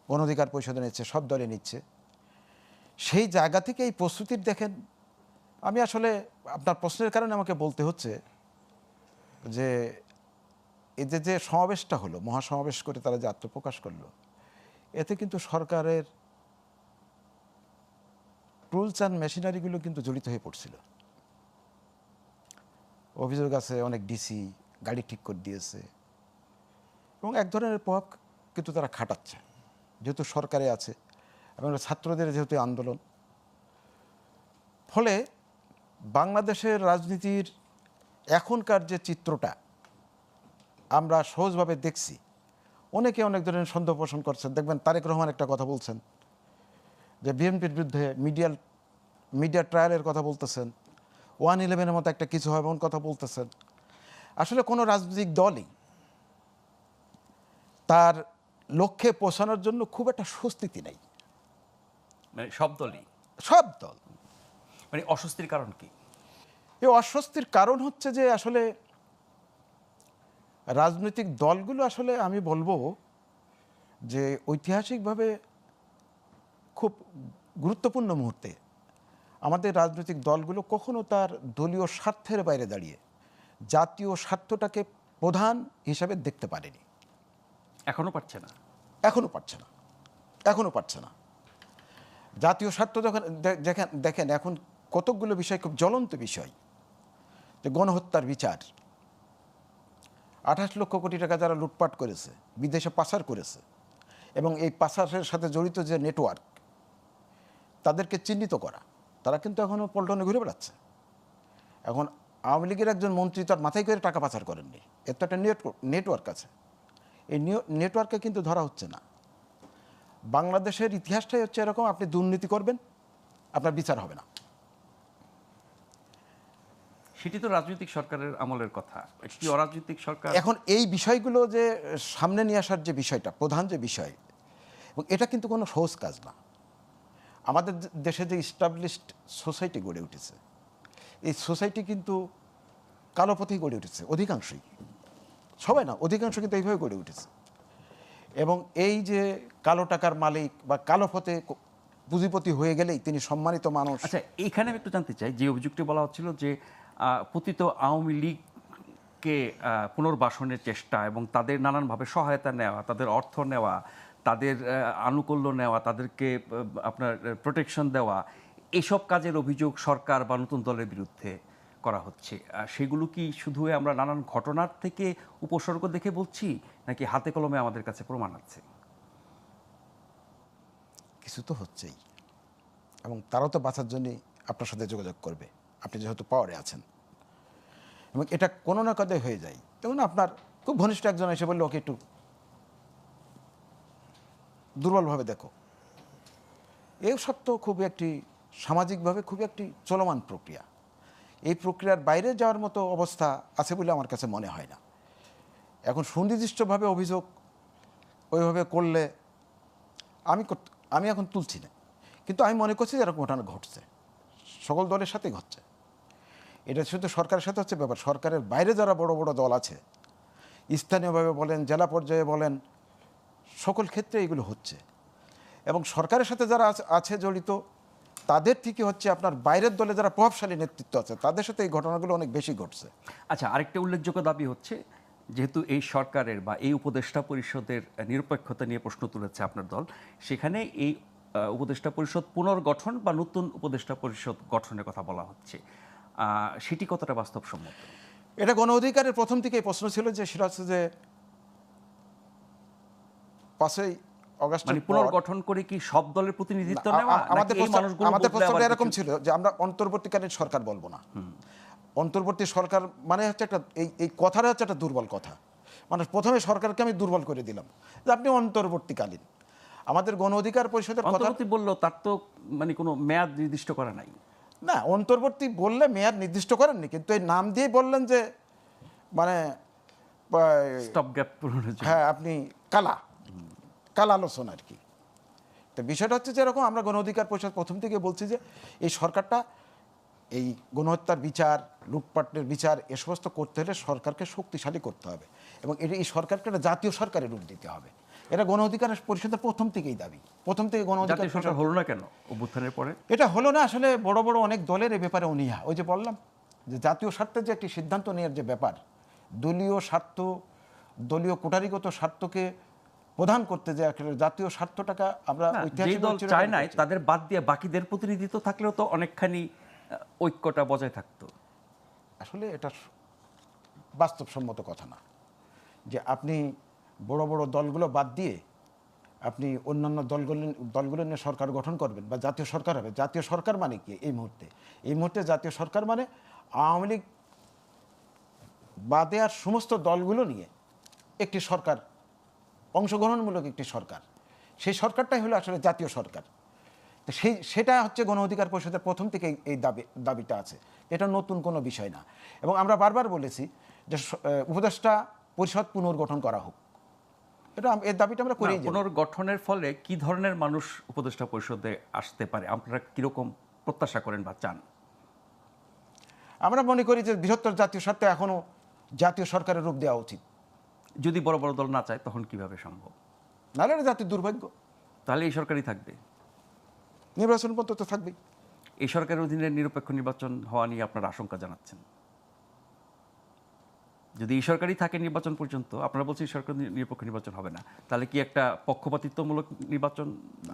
গণ অধিকার পরিষদে নিচ্ছে, সব দলে নিচ্ছে। সেই জায়গা থেকে এই প্রস্তুতির দেখেন, আমি আসলে আপনার প্রশ্নের কারণে আমাকে বলতে হচ্ছে যে এই যে সমাবেশটা হলো, মহাসমাবেশ করে তারা যে আত্মপ্রকাশ করলো, এতে কিন্তু সরকারের টুলস অ্যান্ড মেশিনারিগুলো কিন্তু জড়িত হয়ে পড়ছিল। অভিযোগ আছে অনেক ডিসি গাড়ি ঠিক করে দিয়েছে এবং এক ধরনের প্রভাব কিন্তু তারা খাটাচ্ছে, যেহেতু সরকারে আছে এবং ছাত্রদের যেহেতু আন্দোলন। ফলে বাংলাদেশের রাজনীতির এখনকার যে চিত্রটা আমরা সহজভাবে দেখছি, অনেকে অনেক ধরনের সন্দেহ পোষণ করছেন। দেখবেন তারেক রহমান একটা কথা বলছেন যে বিএনপির বিরুদ্ধে মিডিয়া ট্রায়ালের কথা বলতেছেন, 111-এর মতো একটা কিছু হবে এমন কথা বলতেছেন। আসলে কোনো রাজনৈতিক দলই তার লক্ষ্যে পৌঁছানোর জন্য খুব একটা স্বস্তিতে নেই, মানে সব দলই। সব দল। মানে অস্বস্তির কারণ কি? এই অস্বস্তির কারণ হচ্ছে যে আসলে রাজনৈতিক দলগুলো আসলে আমি বলবো যে ঐতিহাসিকভাবে খুব গুরুত্বপূর্ণ মুহূর্তে আমাদের রাজনৈতিক দলগুলো কখনো তার দলীয় স্বার্থের বাইরে দাঁড়িয়ে জাতীয় স্বার্থটাকে প্রধান হিসাবে দেখতে পারেনি। এখনো পারছে না। এখনো পারছে না। জাতীয় স্বার্থ যখন দেখেন এখন কতকগুলো বিষয় খুব জ্বলন্ত বিষয়, যে গণহত্যার বিচার, 28 লক্ষ কোটি টাকা যারা লুটপাট করেছে, বিদেশে পাচার করেছে এবং এই পাচারের সাথে জড়িত যে নেটওয়ার্ক, তাদেরকে চিহ্নিত করা। তারা কিন্তু এখনও পল্টনে ঘুরে বেড়াচ্ছে। এখন আওয়ামী লীগের একজন মন্ত্রী তার মাথায় করে টাকা পাচার করেননি, এর তো একটা নেটওয়ার্ক আছে। এই নেটওয়ার্কে কিন্তু ধরা হচ্ছে না। বাংলাদেশের ইতিহাসটাই হচ্ছে এরকম, আপনি দুর্নীতি করবেন, আপনার বিচার হবে না। সেটি তো রাজনৈতিক সরকারের আমলের কথা। একটি অরাজনৈতিক সরকার এখন এই বিষয়গুলো যে সামনে নিয়ে আসার যে বিষয়টা, প্রধান যে বিষয়, এবং এটা কিন্তু কোনো সহজ কাজ না। আমাদের দেশে যে ইস্টাবলিশড সোসাইটি গড়ে উঠেছে, এই সোসাইটি কিন্তু কালো পথেই গড়ে উঠেছে, অধিকাংশই, সবাই না, অধিকাংশ কিন্তু এইভাবে গড়ে উঠেছে। এবং এই যে কালো টাকার মালিক বা কালো পথে পুঁজিপতি হয়ে গেলেই তিনি সম্মানিত মানুষ। আচ্ছা, এইখানে আমি একটু জানতে চাই, যে অভিযোগটি বলা হচ্ছিল যে পতিত আওয়ামী লীগকে পুনর্বাসনের চেষ্টা এবং তাদের নানানভাবে সহায়তা নেওয়া, তাদের অর্থ নেওয়া, তাদের আনুকূল্য নেওয়া, তাদেরকে আপনার প্রোটেকশন দেওয়া, এসব কাজের অভিযোগ সরকার বা নতুন দলের বিরুদ্ধে করা হচ্ছে। সেগুলো কি শুধু আমরা নানান ঘটনার থেকে উপসর্গ দেখে বলছি, নাকি হাতে কলমে আমাদের কাছে প্রমাণ আছে? কিছু তো হচ্ছেই, এবং তারাও তো বাঁচার জন্যই আপনার সাথে যোগাযোগ করবে, আপনি যেহেতু পাওয়ারে আছেন। এবং এটা কোনো না কাজে হয়ে যায়। তখন আপনার খুব ঘনিষ্ঠ একজন এসে বললো, ওকে একটু দুর্বলভাবে দেখো। এই সব তো খুব একটি সামাজিকভাবে খুব একটি চলমান প্রক্রিয়া। এই প্রক্রিয়ার বাইরে যাওয়ার মতো অবস্থা আছে বলে আমার কাছে মনে হয় না। এখন সুনির্দিষ্টভাবে অভিযোগ ওইভাবে করলে আমি এখন তুলছি না, কিন্তু আমি মনে করছি যে এরকম ঘটনা ঘটছে, সকল দলের সাথে ঘটছে। এটা শুধু সরকারের সাথে হচ্ছে ব্যাপার, সরকারের বাইরে যারা বড় বড় দল আছে, স্থানীয়ভাবে বলেন, জেলা পর্যায়ে বলেন, সকল ক্ষেত্রে এগুলো হচ্ছে। এবং সরকারের সাথে যারা আছে জড়িত, তাদের থেকে হচ্ছে আপনার বাইরের দলে যারা প্রভাবশালী নেতৃত্ব আছে, তাদের সাথে এই ঘটনাগুলো অনেক বেশি ঘটছে। আচ্ছা, আরেকটা উল্লেখযোগ্য দাবি হচ্ছে, যেহেতু এই সরকারের বা এই উপদেষ্টা পরিষদের নিরপেক্ষতা নিয়ে প্রশ্ন তুলেছে আপনার দল, সেখানে এই উপদেষ্টা পরিষদ পুনর্গঠন বা নতুন উপদেষ্টা পরিষদ গঠনের কথা বলা হচ্ছে, সেটি কতটা বাস্তবসম্মত? এটা গণ অধিকারের প্রথম থেকেই প্রশ্ন ছিল, যে সেটা হচ্ছে যে 5ই অগাস্ট মানে পুনর্গঠন করে কি সব দলের প্রতিনিধিত্ব নেওয়া, আমাদের নাকি এই মানুষগুলো আমাদের বদলে প্রস্তাবটা আবার এরকম কিছু- ছিল যে আমরা অন্তর্বর্তীকালীন সরকার বলবো না। অন্তর্বর্তী সরকার মানে হচ্ছে একটা এই কথাটা হচ্ছে একটা দুর্বল কথা। মানে প্রথমে সরকারকে আমি দুর্বল করে দিলাম যে আপনি অন্তর্বর্তীকালীন। আমাদের গণ অধিকার পরিষদের কথা অন্তর্বর্তী বললো, তার তো মানে কোনো মেয়াদ নির্দিষ্ট করা নাই। না, অন্তর্বর্তী বললে মেয়াদ নির্দিষ্ট করেননি, কিন্তু এই নাম দিয়ে বললেন যে মানে স্টপ গ্যাপ পূরণের জন্য। হ্যাঁ, আপনি কালা আলোচনা আর কি। তো বিষয়টা হচ্ছে যে এরকম, আমরা গণ অধিকার পরিষদ প্রথম থেকে বলছি যে এই সরকারটা এই গণহত্যার বিচার, লুটপাটের বিচার, এ সমস্ত করতে হলে সরকারকে শক্তিশালী করতে হবে এবং এই সরকারকে একটা জাতীয় সরকারের রূপ দিতে হবে। এটা গণ অধিকার পরিষদের প্রথম থেকেই দাবি, প্রথম থেকে গণ অধিকার জাতীয় সরকার পরিষদ। হলো না কেন অভ্যুত্থানের পরে? এটা হলো না, আসলে বড় বড় অনেক দলের এ ব্যাপারে অনীহা। ওই যে বললাম যে জাতীয় স্বার্থে যে একটি সিদ্ধান্ত নেওয়ার যে ব্যাপার, দলীয় স্বার্থ, দলীয় কোটারিগত স্বার্থকে প্রধান করতে, যে জাতীয় স্বার্থটাকে আমরা না, যেই ঐতিহাসিক দল চায় নাই তাদের বাদ দিয়ে বাকিদের প্রতিনিধিত্ব থাকলেও তো অনেকখানি ঐক্যটা বজায় থাকতো। আসলে এটা বাস্তবসম্মত কথা না যে আপনি বড় বড় দলগুলো বাদ দিয়ে আপনি অন্যান্য দলগুলো নিয়ে সরকার গঠন করবেন বা জাতীয় সরকার হবে। জাতীয় সরকার মানে কি এই মুহূর্তে জাতীয় সরকার মানে আওয়ামী লীগ বাদে আর সমস্ত দলগুলো নিয়ে একটি সরকার, অংশগ্রহণমূলক একটি সরকার। সেই সরকারটাই হলো আসলে জাতীয় সরকার। তো সেটা হচ্ছে গণ অধিকার পরিষদের প্রথম থেকে এই দাবিটা আছে। এটা নতুন কোনো বিষয় না। এবং আমরা বারবার বলেছি যে উপদেষ্টা পরিষদ পুনর্গঠন করা হোক, এটা এর দাবিটা আমরা করেই যাব। পুনর্গঠনের ফলে কি ধরনের মানুষ উপদেষ্টা পরিষদে আসতে পারে, আপনারা কিরকম প্রত্যাশা করেন বা চান? আমরা মনে করি যে বৃহত্তর জাতীয় স্বার্থে এখনো জাতীয় সরকারের রূপ দেওয়া উচিত। যদি বড় বড় দল না চায় তখন কিভাবে সম্ভব? নাহলে এটা জাতির দুর্ভাগ্য। তাহলে এই সরকারই থাকবে, নির্বাচন পদ্ধতি তো থাকবেই। এই সরকারের অধীনে নিরপেক্ষ নির্বাচন হওয়া নিয়ে আপনারা আশঙ্কা জানাচ্ছেন। যদি এই সরকারই থাকে নির্বাচন পর্যন্ত, আপনারা বলছেন সরকার নিরপেক্ষ নির্বাচন হবে না, তাহলে কি একটা পক্ষপাতিত্বমূলক নির্বাচন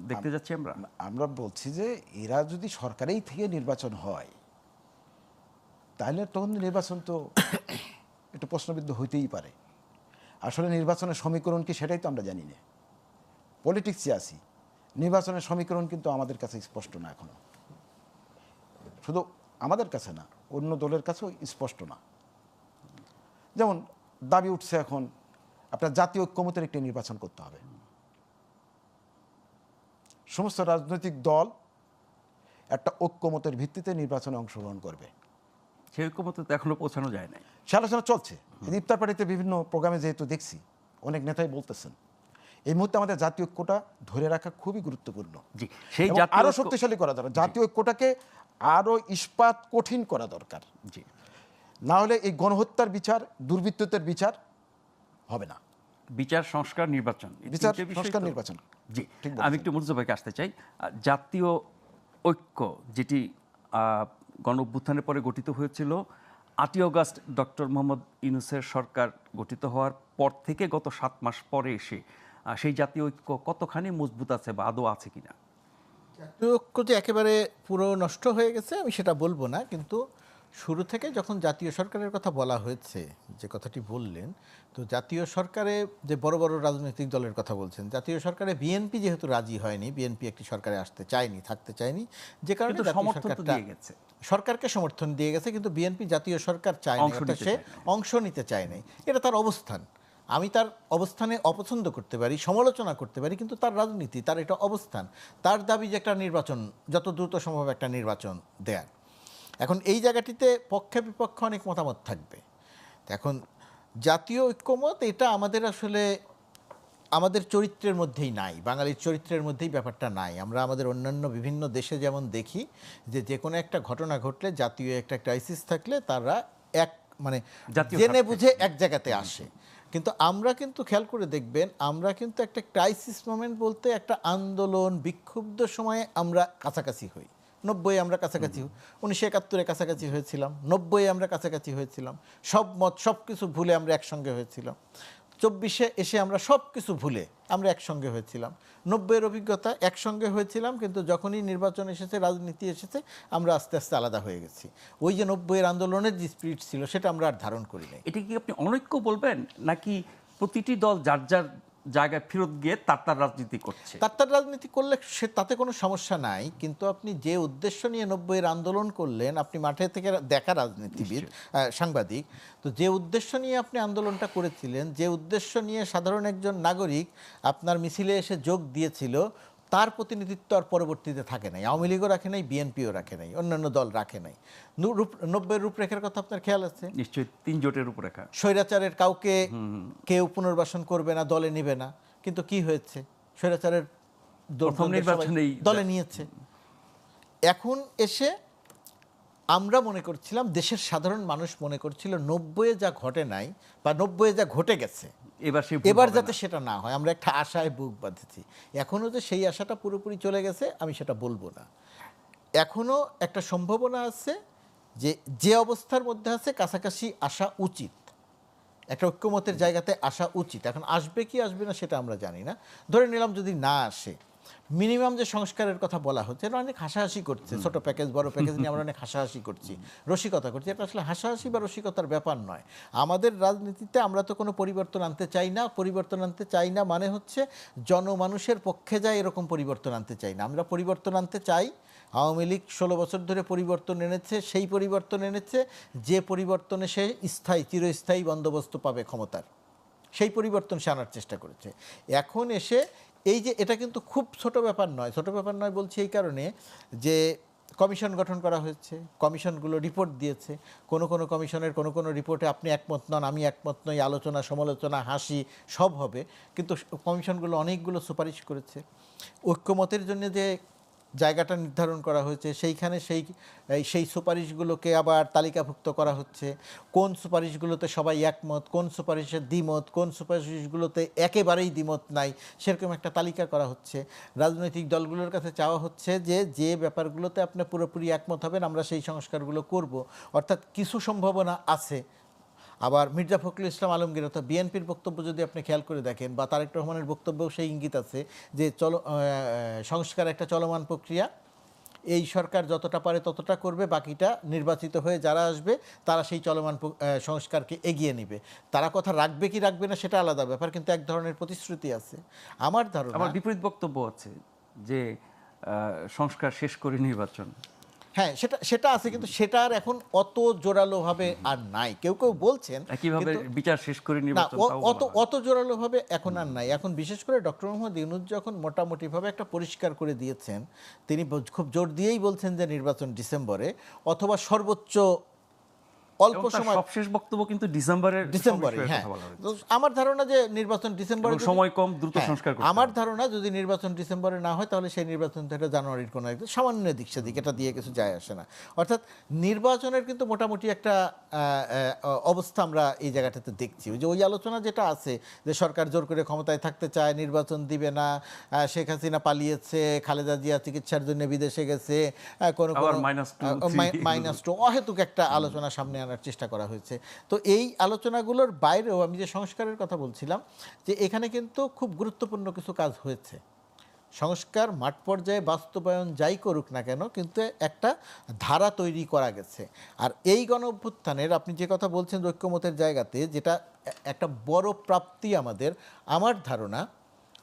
দেখতে যাচ্ছি আমরা? আমরা বলছি যে এরা যদি সরকারেই থেকে নির্বাচন হয়, তাহলে তখন নির্বাচন তো একটু প্রশ্নবিদ্ধ হইতেই পারে। আসলে নির্বাচনের সমীকরণ কি সেটাই তো আমরা জানি না। পলিটিক্সে আছি, নির্বাচনের সমীকরণ কিন্তু আমাদের কাছে স্পষ্ট না এখনো। শুধু আমাদের কাছে না, অন্য দলের কাছেও স্পষ্ট না। যেমন দাবি উঠছে এখন আপনার জাতীয় ঐক্যমতের একটি নির্বাচন করতে হবে। সমস্ত রাজনৈতিক দল একটা ঐক্যমতের ভিত্তিতে নির্বাচনে অংশগ্রহণ করবে। সেই ঐক্যমতে তো এখনো পৌঁছানো যায় নাই। সে আলোচনা চলছে। ইফতার পার্টিতে বিভিন্ন প্রোগ্রামে যেহেতু দেখছি অনেক নেতাই বলতেছেন, এই মুহূর্তে আমাদের জাতীয় ঐক্যটা ধরে রাখা খুবই গুরুত্বপূর্ণ। জি, সেই এবং জাতীয় আরো ঐক্য- শক্তিশালী করা দরকার। জাতীয় ঐক্যটাকে আরো ইস্পাত কঠিন করা দরকার। জি, না হলে এই গণহত্যার বিচার, দুর্বৃত্তদের বিচার হবে না। বিচার, সংস্কার, নির্বাচন, এই বিচার, তিনটে বিষয় সংস্কার, তো। নির্বাচন। জি, ঠিক বলেছেন। আমি একটু মুর্তজা ভাইকে আসতে চাই। জাতীয় ঐক্য যেটি গণ অভ্যুত্থানের পরে গঠিত হয়েছিল, 8ই অগাস্ট ডক্টর মোহাম্মদ ইউনূসের সরকার গঠিত হওয়ার পর থেকে গত 7 মাস পরে এসে সেই জাতীয় ঐক্য কতখানি মজবুত আছে বা আদৌ আছে কিনা? জাতীয় ঐক্য যে একেবারে পুরো নষ্ট হয়ে গেছে আমি সেটা বলবো না, কিন্তু শুরু থেকে যখন জাতীয় সরকারের কথা বলা হয়েছে, যে কথাটি বললেন, তো জাতীয় সরকারে যে বড় বড় রাজনৈতিক দলের কথা বলছেন, জাতীয় সরকারে বিএনপি যেহেতু রাজি হয়নি, বিএনপি একটি সরকারে আসতে চায়নি, থাকতে চায়নি, যে কারণে কিন্তু জাতীয় সমর্থন তো সরকারটা দিয়ে গেছে। সরকারকে সমর্থন দিয়ে গেছে, কিন্তু বিএনপি জাতীয় সরকার চায় না, অংশ অর্থাৎ নিতে সে চায় না। অংশ নিতে চায় নাই। এটা তার অবস্থান। আমি তার অবস্থানে অপছন্দ করতে পারি, সমালোচনা করতে পারি, কিন্তু তার রাজনীতি, তার এটা অবস্থান। তার দাবি যে একটা নির্বাচন, যত দ্রুত সম্ভব একটা নির্বাচন দেয়ার। এখন এই জায়গাটিতে পক্ষে বিপক্ষে অনেক মতামত থাকবে। এখন জাতীয় ঐক্যমত এটা আমাদের আসলে আমাদের চরিত্রের মধ্যেই নাই, বাঙালির চরিত্রের মধ্যেই ব্যাপারটা নাই। আমরা আমাদের অন্যান্য বিভিন্ন দেশে যেমন দেখি যে যে কোনো একটা ঘটনা ঘটলে, জাতীয় একটা ক্রাইসিস থাকলে তারা এক মানে জাতীয় জেনে স্বার্থে। বুঝে এক জায়গাতে আসে। কিন্তু আমরা কিন্তু খেয়াল করে দেখবেন, আমরা কিন্তু একটা ক্রাইসিস মোমেন্ট বলতে একটা আন্দোলন, বিক্ষুব্ধ সময়ে আমরা কাছাকাছি হই। 90-এ আমরা কাছাকাছি, 1971-এ কাছাকাছি হয়েছিলাম, 90-এ আমরা কাছাকাছি হয়েছিলাম, সব মত সব কিছু ভুলে আমরা একসঙ্গে হয়েছিলাম। 24-এ এসে আমরা সব কিছু ভুলে আমরা একসঙ্গে হয়েছিলাম। 90-এর অভিজ্ঞতা, একসঙ্গে হয়েছিলাম, কিন্তু যখনই নির্বাচন এসেছে, রাজনীতি এসেছে, আমরা আস্তে আস্তে আলাদা হয়ে গেছি। ওই যে 90-এর আন্দোলনের যে স্পিরিট ছিল, সেটা আমরা আর ধারণ করি নাই। এটা কি আপনি অনৈক্য বলবেন, নাকি প্রতিটি দল যার যার জায়গায় ফেরত গিয়ে তার রাজনীতি করছে? তার রাজনীতি করলে সে তাতে কোনো সমস্যা নাই, কিন্তু আপনি যে উদ্দেশ্য নিয়ে 90-এর আন্দোলন করলেন, আপনি মাঠে থেকে দেখা রাজনীতিবিদ, সাংবাদিক, তো যে উদ্দেশ্য নিয়ে আপনি আন্দোলনটা করেছিলেন, যে উদ্দেশ্য নিয়ে সাধারণ একজন নাগরিক আপনার মিছিলে এসে যোগ দিয়েছিল, তার প্রতিনিধিত্ব আর পরবর্তীতে থাকে নাই। আওয়ামী লীগও রাখে নাই, বিএনপিও রাখে নাই, অন্যান্য দল রাখে নাই। 90-এর রূপরেখার কথা আপনার খেয়াল আছে? নিশ্চয়ই 3 জোটের রূপরেখা। স্বৈরাচারের কাউকে কেউ পুনর্বাসন করবে না, দলে নেবে না, কিন্তু কি হয়েছে? স্বৈরাচারের প্রথম নির্বাচনেই দলে নিয়েছে। এখন এসে আমরা মনে করছিলাম, দেশের সাধারণ মানুষ মনে করছিল 90-এ যা ঘটে নাই, বা 90-এ যা ঘটে গেছে, এবার যাতে সেটা না হয়, আমরা একটা আশায় বুক বাঁধেছি। এখনও যে সেই আশাটা পুরোপুরি চলে গেছে আমি সেটা বলবো না। এখনও একটা সম্ভাবনা আছে যে যে অবস্থার মধ্যে আছে কাছাকাছি আসা উচিত, একটা ঐক্যমতের জায়গাতে আসা উচিত। এখন আসবে কি আসবে না সেটা আমরা জানি না। ধরে নিলাম যদি না আসে, মিনিমাম যে সংস্কারের কথা বলা হচ্ছে, এটা অনেক হাসাহাসি করছে, ছোট প্যাকেজ বড় প্যাকেজ নিয়ে আমরা অনেক হাসাহাসি করছি, রসিকতা করছি। এটা আসলে হাসাহাসি বা রসিকতার ব্যাপার নয়। আমাদের রাজনীতিতে আমরা তো কোনো পরিবর্তন আনতে চাই না। পরিবর্তন আনতে চাই না মানে হচ্ছে জনমানুষের পক্ষে যায় এরকম পরিবর্তন আনতে চাই না। আমরা পরিবর্তন আনতে চাই, আওয়ামী লীগ 16 বছর ধরে পরিবর্তন এনেছে, সেই পরিবর্তন এনেছে যে পরিবর্তনে সে স্থায়ী, চিরস্থায়ী বন্দোবস্ত পাবে ক্ষমতার, সেই পরিবর্তন সে আনার চেষ্টা করেছে। এখন এসে এই যে এটা কিন্তু খুব ছোট ব্যাপার নয়। ছোট ব্যাপার নয় বলছি এই কারণে যে কমিশন গঠন করা হয়েছে, কমিশনগুলো রিপোর্ট দিয়েছে, কোনো কোনো কমিশনের কোনো কোনো রিপোর্টে আপনি একমত নন, আমি একমত নই, আলোচনা সমালোচনা হাসি সব হবে, কিন্তু কমিশনগুলো অনেকগুলো সুপারিশ করেছে। ঐক্যমতের জন্য যে জায়গাটা নির্ধারণ করা হয়েছে, সেইখানে সেই সুপারিশগুলোকে আবার তালিকাভুক্ত করা হচ্ছে। কোন সুপারিশগুলোতে সবাই একমত, কোন সুপারিশের দ্বিমত, কোন সুপারিশগুলোতে একেবারেই দ্বিমত নাই, সেরকম একটা তালিকা করা হচ্ছে। রাজনৈতিক দলগুলোর কাছে চাওয়া হচ্ছে যে যে ব্যাপারগুলোতে আপনি পুরোপুরি একমত হবেন আমরা সেই সংস্কারগুলো করব। অর্থাৎ কিছু সম্ভাবনা আছে। আবার মির্জা ফখরুল ইসলাম আলমগীর অর্থাৎ বিএনপির বক্তব্য যদি আপনি খেয়াল করে দেখেন, বা তারেক রহমানের বক্তব্যেও সেই ইঙ্গিত আছে যে সংস্কার একটা চলমান প্রক্রিয়া, এই সরকার যতটা পারে ততটা করবে, বাকিটা নির্বাচিত হয়ে যারা আসবে তারা সেই চলমান সংস্কারকে এগিয়ে নেবে। তারা কথা রাখবে কি রাখবে না সেটা আলাদা ব্যাপার, কিন্তু এক ধরনের প্রতিশ্রুতি আছে। আমার ধারণা, আমার বিপরীত বক্তব্য আছে যে সংস্কার শেষ করে নির্বাচন। হ্যাঁ, সেটা আছে, কিন্তু সেটা আর এখন অত জোরালোভাবে আর নাই। কেউ কেউ বলছেন কিভাবে বিচার শেষ করে না, নির্বাচন, অত জোরালোভাবে এখন আর নাই। এখন বিশেষ করে ডক্টর মোহাম্মদ ইউনূস যখন মোটামুটিভাবে একটা পরিষ্কার করে দিয়েছেন, তিনি খুব জোর দিয়েই বলছেন যে নির্বাচন ডিসেম্বরে, অথবা সর্বোচ্চ অল্প সময়, সবশেষ বক্তব্য কিন্তু ডিসেম্বরে। হ্যাঁ, আমার ধারণা যে নির্বাচন ডিসেম্বরে, সময় কম, দ্রুত সংস্কার করতে হবে। আমার ধারণা যদি নির্বাচন ডিসেম্বরে না হয় তাহলে সেই নির্বাচন তো এটা জানুয়ারির কোনো একদম সামান্য দিক সেদিক, এটা দিয়ে কিছু যায় আসে না। অর্থাৎ নির্বাচনের কিন্তু মোটামুটি একটা অবস্থা আমরা এই জায়গাটাতে দেখছি। যে ওই আলোচনা যেটা আছে যে সরকার জোর করে ক্ষমতায় থাকতে চায়, নির্বাচন দিবে না, শেখ হাসিনা পালিয়েছে, খালেদা জিয়া চিকিৎসার জন্য বিদেশে গেছে, কোনো -2 অহেতুক একটা আলোচনা সামনে আনার চেষ্টা করা হয়েছে। তো এই আলোচনাগুলোর বাইরেও আমি যে সংস্কারের কথা বলছিলাম, যে এখানে কিন্তু খুব গুরুত্বপূর্ণ কিছু কাজ হয়েছে। সংস্কার মাঠ পর্যায়ে বাস্তবায়ন যাই করুক না কেন, কিন্তু একটা ধারা তৈরি করা গেছে। আর এই গণ অভ্যুত্থানের আপনি যে কথা বলছেন ঐক্যমতের জায়গাতে, যেটা একটা বড় প্রাপ্তি আমাদের, আমার ধারণা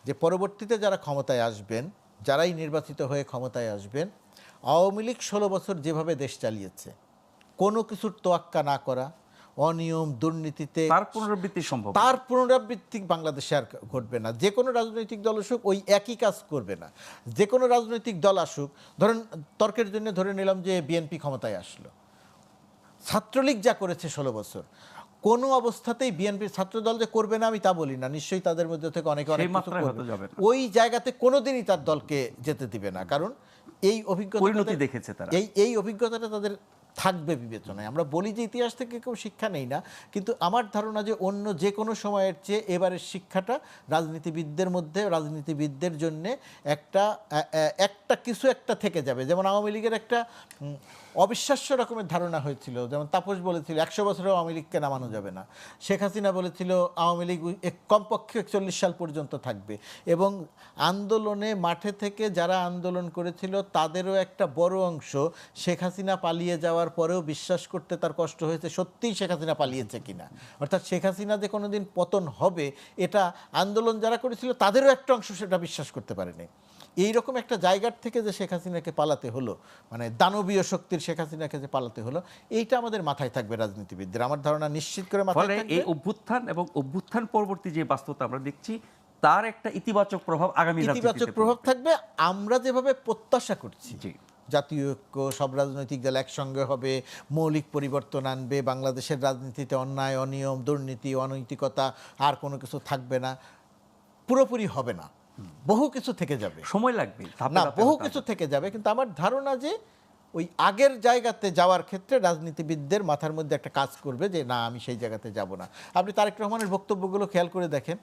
যে পরবর্তীতে যারা ক্ষমতায় আসবেন, যারাই নির্বাচিত হয়ে ক্ষমতায় আসবেন, আওয়ামী লীগ 16 বছর যেভাবে দেশ চালিয়েছে, কোনো কিছুর তোয়াক্কা না করা, অনিয়ম দুর্নীতিতে তার পুনরাবৃত্তি সম্ভব তার পুনরাবৃত্তি বাংলাদেশে আর ঘটবে না। যে কোনো রাজনৈতিক দল আসুক ওই একই কাজ করবে না। যে কোনো রাজনৈতিক দল আসুক, ধরেন তর্কের জন্য ধরে নিলাম যে বিএনপি ক্ষমতায় আসলো, ছাত্রলীগ যা করেছে 16 বছর, কোনো অবস্থাতেই বিএনপির ছাত্রদল যে করবে না আমি তা বলি না, নিশ্চয়ই তাদের মধ্যে থেকে অনেকে অনেক সেই কিছু মাত্রায় করবে। হতে যাবে না। ওই জায়গাতে কোনোদিনই তার দলকে যেতে দিবে না, কারণ এই অভিজ্ঞতা পরিণতি দেখেছে তারা। এই অভিজ্ঞতাটা তাদের থাকবে বিবেচনায়। আমরা বলি যে ইতিহাস থেকে কেউ শিক্ষা নেই না, কিন্তু আমার ধারণা যে অন্য যে কোনো সময়ের চেয়ে এবারের শিক্ষাটা রাজনীতিবিদদের মধ্যে, রাজনীতিবিদদের জন্যে একটা কিছু একটা থেকে যাবে। যেমন আওয়ামী লীগের একটা অবিশ্বাস্য রকমের ধারণা হয়েছিল, যেমন তাপস বলেছিল 100 বছরেও আওয়ামী লীগকে নামানো যাবে না, শেখ হাসিনা বলেছিল আওয়ামী লীগ কমপক্ষে 41 সাল পর্যন্ত থাকবে, এবং আন্দোলনে মাঠে থেকে যারা আন্দোলন করেছিল তাদেরও একটা বড় অংশ শেখ হাসিনা পালিয়ে যাওয়ার পরেও বিশ্বাস করতে তার কষ্ট হয়েছে সত্যিই শেখ হাসিনা পালিয়েছে কিনা। অর্থাৎ শেখ হাসিনা যে কোনোদিন পতন হবে, এটা আন্দোলন যারা করেছিল তাদেরও একটা অংশ সেটা বিশ্বাস করতে পারেনি। এইরকম একটা জায়গার থেকে যে শেখ হাসিনাকে পালাতে হলো, মানে দানবীয় শক্তির শেখ হাসিনাকে যে পালাতে হলো, এইটা আমাদের মাথায় থাকবে রাজনীতিবিদদের, আমার ধারণা নিশ্চিত করে মাথায় ফলে থাকবে। এই অভ্যুত্থান এবং অভ্যুত্থান পরবর্তী যে বাস্তবতা আমরা দেখছি, তার একটা ইতিবাচক প্রভাব আগামী ইতিবাচক প্রভাব থাকবে আমরা যেভাবে প্রত্যাশা করছি। জি। জাতীয় ঐক্য, সব রাজনৈতিক দল একসঙ্গে হবে, মৌলিক পরিবর্তন আনবে, বাংলাদেশের রাজনীতিতে অন্যায়, অনিয়ম, দুর্নীতি, অনৈতিকতা আর কোনো কিছু থাকবে না, পুরোপুরি হবে না, বহু কিছু থেকে যাবে, সময় লাগবে, ধাপে না ধাপে বহু হতে কিছু হবে। থেকে যাবে। কিন্তু আমার ধারণা যে ওই আগের জায়গাতে যাওয়ার ক্ষেত্রে রাজনীতিবিদদের মাথার মধ্যে একটা কাজ করবে যে না, আমি সেই জায়গাতে যাব না। আপনি তারেক রহমানের বক্তব্যগুলো খেয়াল করে দেখেন,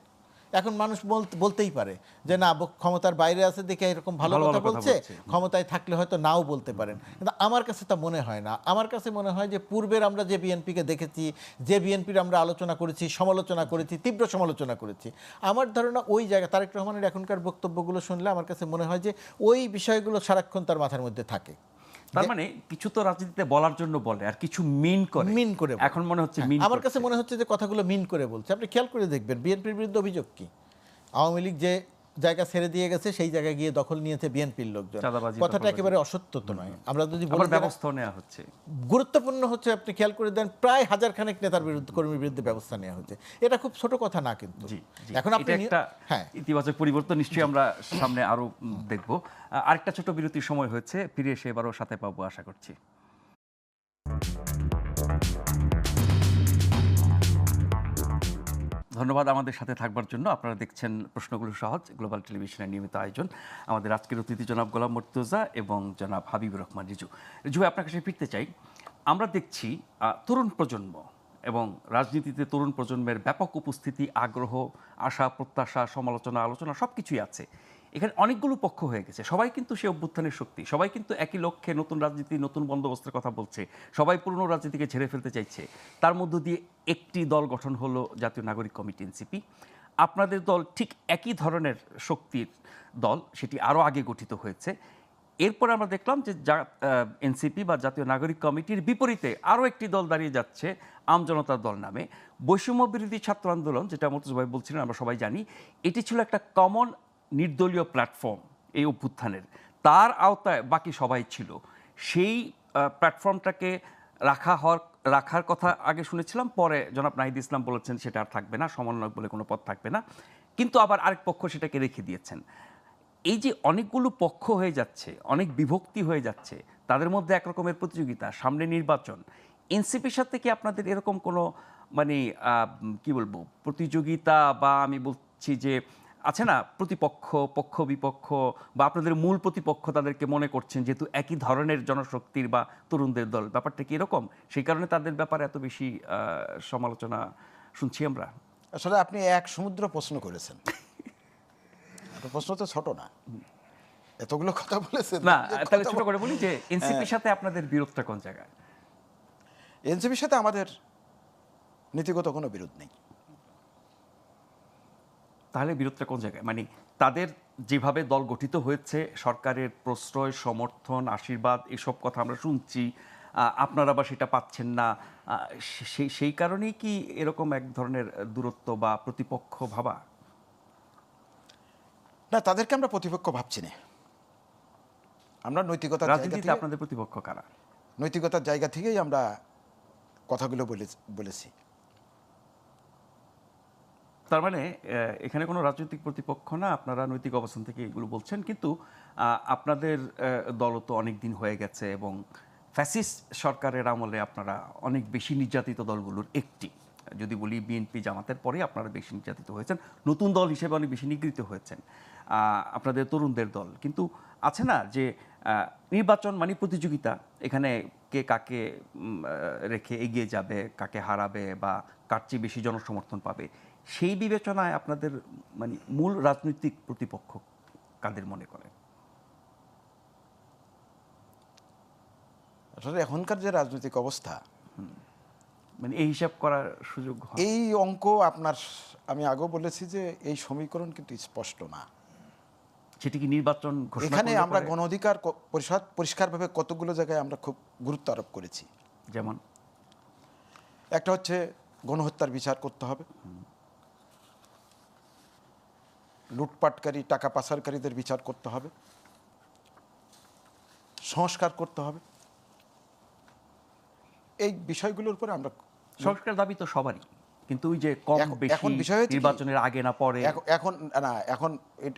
এখন মানুষ বলতেই পারে যে না, ক্ষমতার বাইরে আছে দেখে এরকম ভালো ভালো কথা কথা বলছে, বলছে। ক্ষমতায় থাকলে হয়তো নাও বলতে পারেন, কিন্তু আমার কাছে তা মনে হয় না। আমার কাছে মনে হয় যে পূর্বের আমরা যে বিএনপিকে দেখেছি, যে বিএনপির আমরা আলোচনা করেছি, সমালোচনা করেছি, তীব্র সমালোচনা করেছি, আমার ধারণা ওই জায়গা তারেক রহমানের এখনকার বক্তব্যগুলো শুনলে আমার কাছে মনে হয় যে ওই বিষয়গুলো সারাক্ষণ তার মাথার মধ্যে থাকে। তার মানে কিছু তো রাজনীতিতে বলার জন্য বলে, আর কিছু মিন করে বলে। এখন মনে হচ্ছে মিন আমার কাছে মনে হচ্ছে যে কথাগুলো মিন করে বলছে। আপনি খেয়াল করে দেখবেন বিএনপির বিরুদ্ধে অভিযোগ কি, আওয়ামী লীগ যে জায়গা ছেড়ে দিয়ে গেছে সেই জায়গায় গিয়ে দখল নিয়েছে বিএনপির লোকজন। চাঁদাবাজি, কথাটা দখলবাজি। একেবারে অসত্য তো নয়। আমরা যদি আবার বলি যে ব্যবস্থা নেওয়া হচ্ছে। গুরুত্বপূর্ণ হচ্ছে, আপনি খেয়াল করে দেন প্রায় 1000 খানেক নেতার বিরুদ্ধে, কর্মীর বিরুদ্ধে ব্যবস্থা নেওয়া হচ্ছে। এটা খুব ছোট কথা না কিন্তু। জি, জি। এখন আপনি এটা একটা হ্যাঁ, ইতিবাচক পরিবর্তন নিশ্চয়ই আমরা সামনে আরো দেখব। আরেকটা ছোট বিরতির সময় হয়েছে, ফিরে এসে এবারও সাথে পাবো আশা করছি। ধন্যবাদ আমাদের সাথে থাকবার জন্য। আপনারা দেখছেন প্রশ্নগুলো সহজ, গ্লোবাল টেলিভিশনের নিয়মিত আয়োজন। আমাদের আজকের অতিথি জনাব গোলাম মুর্তজা এবং জনাব হাবিবুর রহমান রিজু। রিজু, আপনার কাছে ফিরতে চাই। আমরা দেখছি তরুণ প্রজন্ম এবং রাজনীতিতে তরুণ প্রজন্মের ব্যাপক উপস্থিতি, আগ্রহ, আশা, প্রত্যাশা, সমালোচনা, আলোচনা সব কিছুই আছে। এখানে অনেকগুলো পক্ষ হয়ে গেছে, সবাই কিন্তু সে অভ্যুত্থানের শক্তি, সবাই কিন্তু একই লক্ষ্যে নতুন রাজনীতি, নতুন বন্দোবস্তের কথা বলছে, সবাই পুরনো রাজনীতিকে ঝেড়ে ফেলতে চাইছে। তার মধ্য দিয়ে একটি দল গঠন হলো জাতীয় নাগরিক কমিটি, এনসিপি। আপনাদের দল ঠিক একই ধরনের শক্তির দল, সেটি আরও আগে গঠিত হয়েছে। এরপর আমরা দেখলাম যে এনসিপি বা জাতীয় নাগরিক কমিটির বিপরীতে আরও একটি দল দাঁড়িয়ে যাচ্ছে, আমজনতার দল নামে। বৈষম্য বিরোধী ছাত্র আন্দোলন, যেটা মুর্তজা ভাই বলছিলেন, আমরা সবাই জানি, এটি ছিল একটা কমন নির্দলীয় প্ল্যাটফর্ম এই অভ্যুত্থানের, তার আওতায় বাকি সবাই ছিল। সেই প্ল্যাটফর্মটাকে রাখার কথা আগে শুনেছিলাম, পরে জনাব নাহিদ ইসলাম বলেছেন সেটা আর থাকবে না, সমন্বয়ক বলে কোনো পদ থাকবে না, কিন্তু আবার আরেক পক্ষ সেটাকে রেখে দিয়েছেন। এই যে অনেকগুলো পক্ষ হয়ে যাচ্ছে, অনেক বিভক্তি হয়ে যাচ্ছে, তাদের মধ্যে একরকমের প্রতিযোগিতা, সামনে নির্বাচন, এনসিপির সাথে কি আপনাদের এরকম কোনো মানে কি বলবো প্রতিযোগিতা, বা আমি বলছি যে আছে না প্রতিপক্ষ, পক্ষ বিপক্ষ, বা আপনাদের মূল প্রতিপক্ষ তাদেরকে মনে করছেন যেহেতু একই ধরনের জনশক্তির বা তরুণদের দল, ব্যাপারটা কি এরকম? সেই কারণে তাদের ব্যাপারে এত বেশি সমালোচনা শুনছি আমরা। আসলে আপনি এক সমুদ্র প্রশ্ন করেছেন। প্রশ্ন তো ছোট না, এতগুলো কথা বলেছেন না, তাহলে ছোট করে বলি যে এনসিপির সাথে আপনাদের বিরোধটা কোন জায়গায়? এনসিপির সাথে আমাদের নীতিগত কোনো বিরোধ নেই। তাহলে বিরোধটা কোন জায়গায়? মানে তাদের যেভাবে দল গঠিত হয়েছে, সরকারের প্রশ্রয়, সমর্থন, আশীর্বাদ, এসব কথা আমরা শুনছি, আপনারা বা সেটা পাচ্ছেন না, সেই কারণেই কি এরকম এক ধরনের দূরত্ব বা প্রতিপক্ষ ভাবা? না, তাদেরকে আমরা প্রতিপক্ষ ভাবছি না। আমরা নৈতিকতার জায়গা রাজনীতিতে থেকে, আপনাদের প্রতিপক্ষ কারা? নৈতিকতার জায়গা থেকেই আমরা কথাগুলো বলেছি। তার মানে এখানে কোনো রাজনৈতিক প্রতিপক্ষ না, আপনারা নৈতিক অবস্থান থেকে এগুলো বলছেন। কিন্তু আপনাদের দলও তো অনেক দিন হয়ে গেছে এবং ফ্যাসিস্ট সরকারের আমলে আপনারা অনেক বেশি নির্যাতিত দলগুলোর একটি। যদি বলি বিএনপি জামাতের পরে আপনারা বেশি নির্যাতিত হয়েছেন, নতুন দল হিসেবে অনেক বেশি নিগৃহীত হয়েছেন, আপনাদের তরুণদের দল। কিন্তু আছে না যে নির্বাচন মানে প্রতিযোগিতা, এখানে কে কাকে রেখে এগিয়ে যাবে, কাকে হারাবে বা কার চেয়ে বেশি জনসমর্থন পাবে, সেই বিবেচনায় আপনাদের মানে মূল রাজনৈতিক প্রতিপক্ষ কাদের মনে করেন? আসলে এখনকার যে রাজনৈতিক অবস্থা, মানে এই হিসাব করার সুযোগ হয়? এই অঙ্ক আপনার, আমি আগেও বলেছি যে এই সমীকরণ কিন্তু স্পষ্ট না। সেটি কি নির্বাচন ঘোষণা এখানে করলে আমরা পরে? গণ অধিকার পরিষদ পরিষ্কারভাবে কতগুলো জায়গায় আমরা খুব গুরুত্ব আরোপ করেছি। যেমন একটা হচ্ছে গণহত্যার বিচার করতে হবে, লুটপাটকারী, টাকা পাচারকারীদের বিচার করতে হবে, সংস্কার করতে হবে। এই বিষয়গুলোর উপরে আমরা সংস্কার দাবি তো সবারই, কিন্তু ওই যে কম এখন বেশি বিষয় হচ্ছে কি, নির্বাচনের আগে না পরে। এখন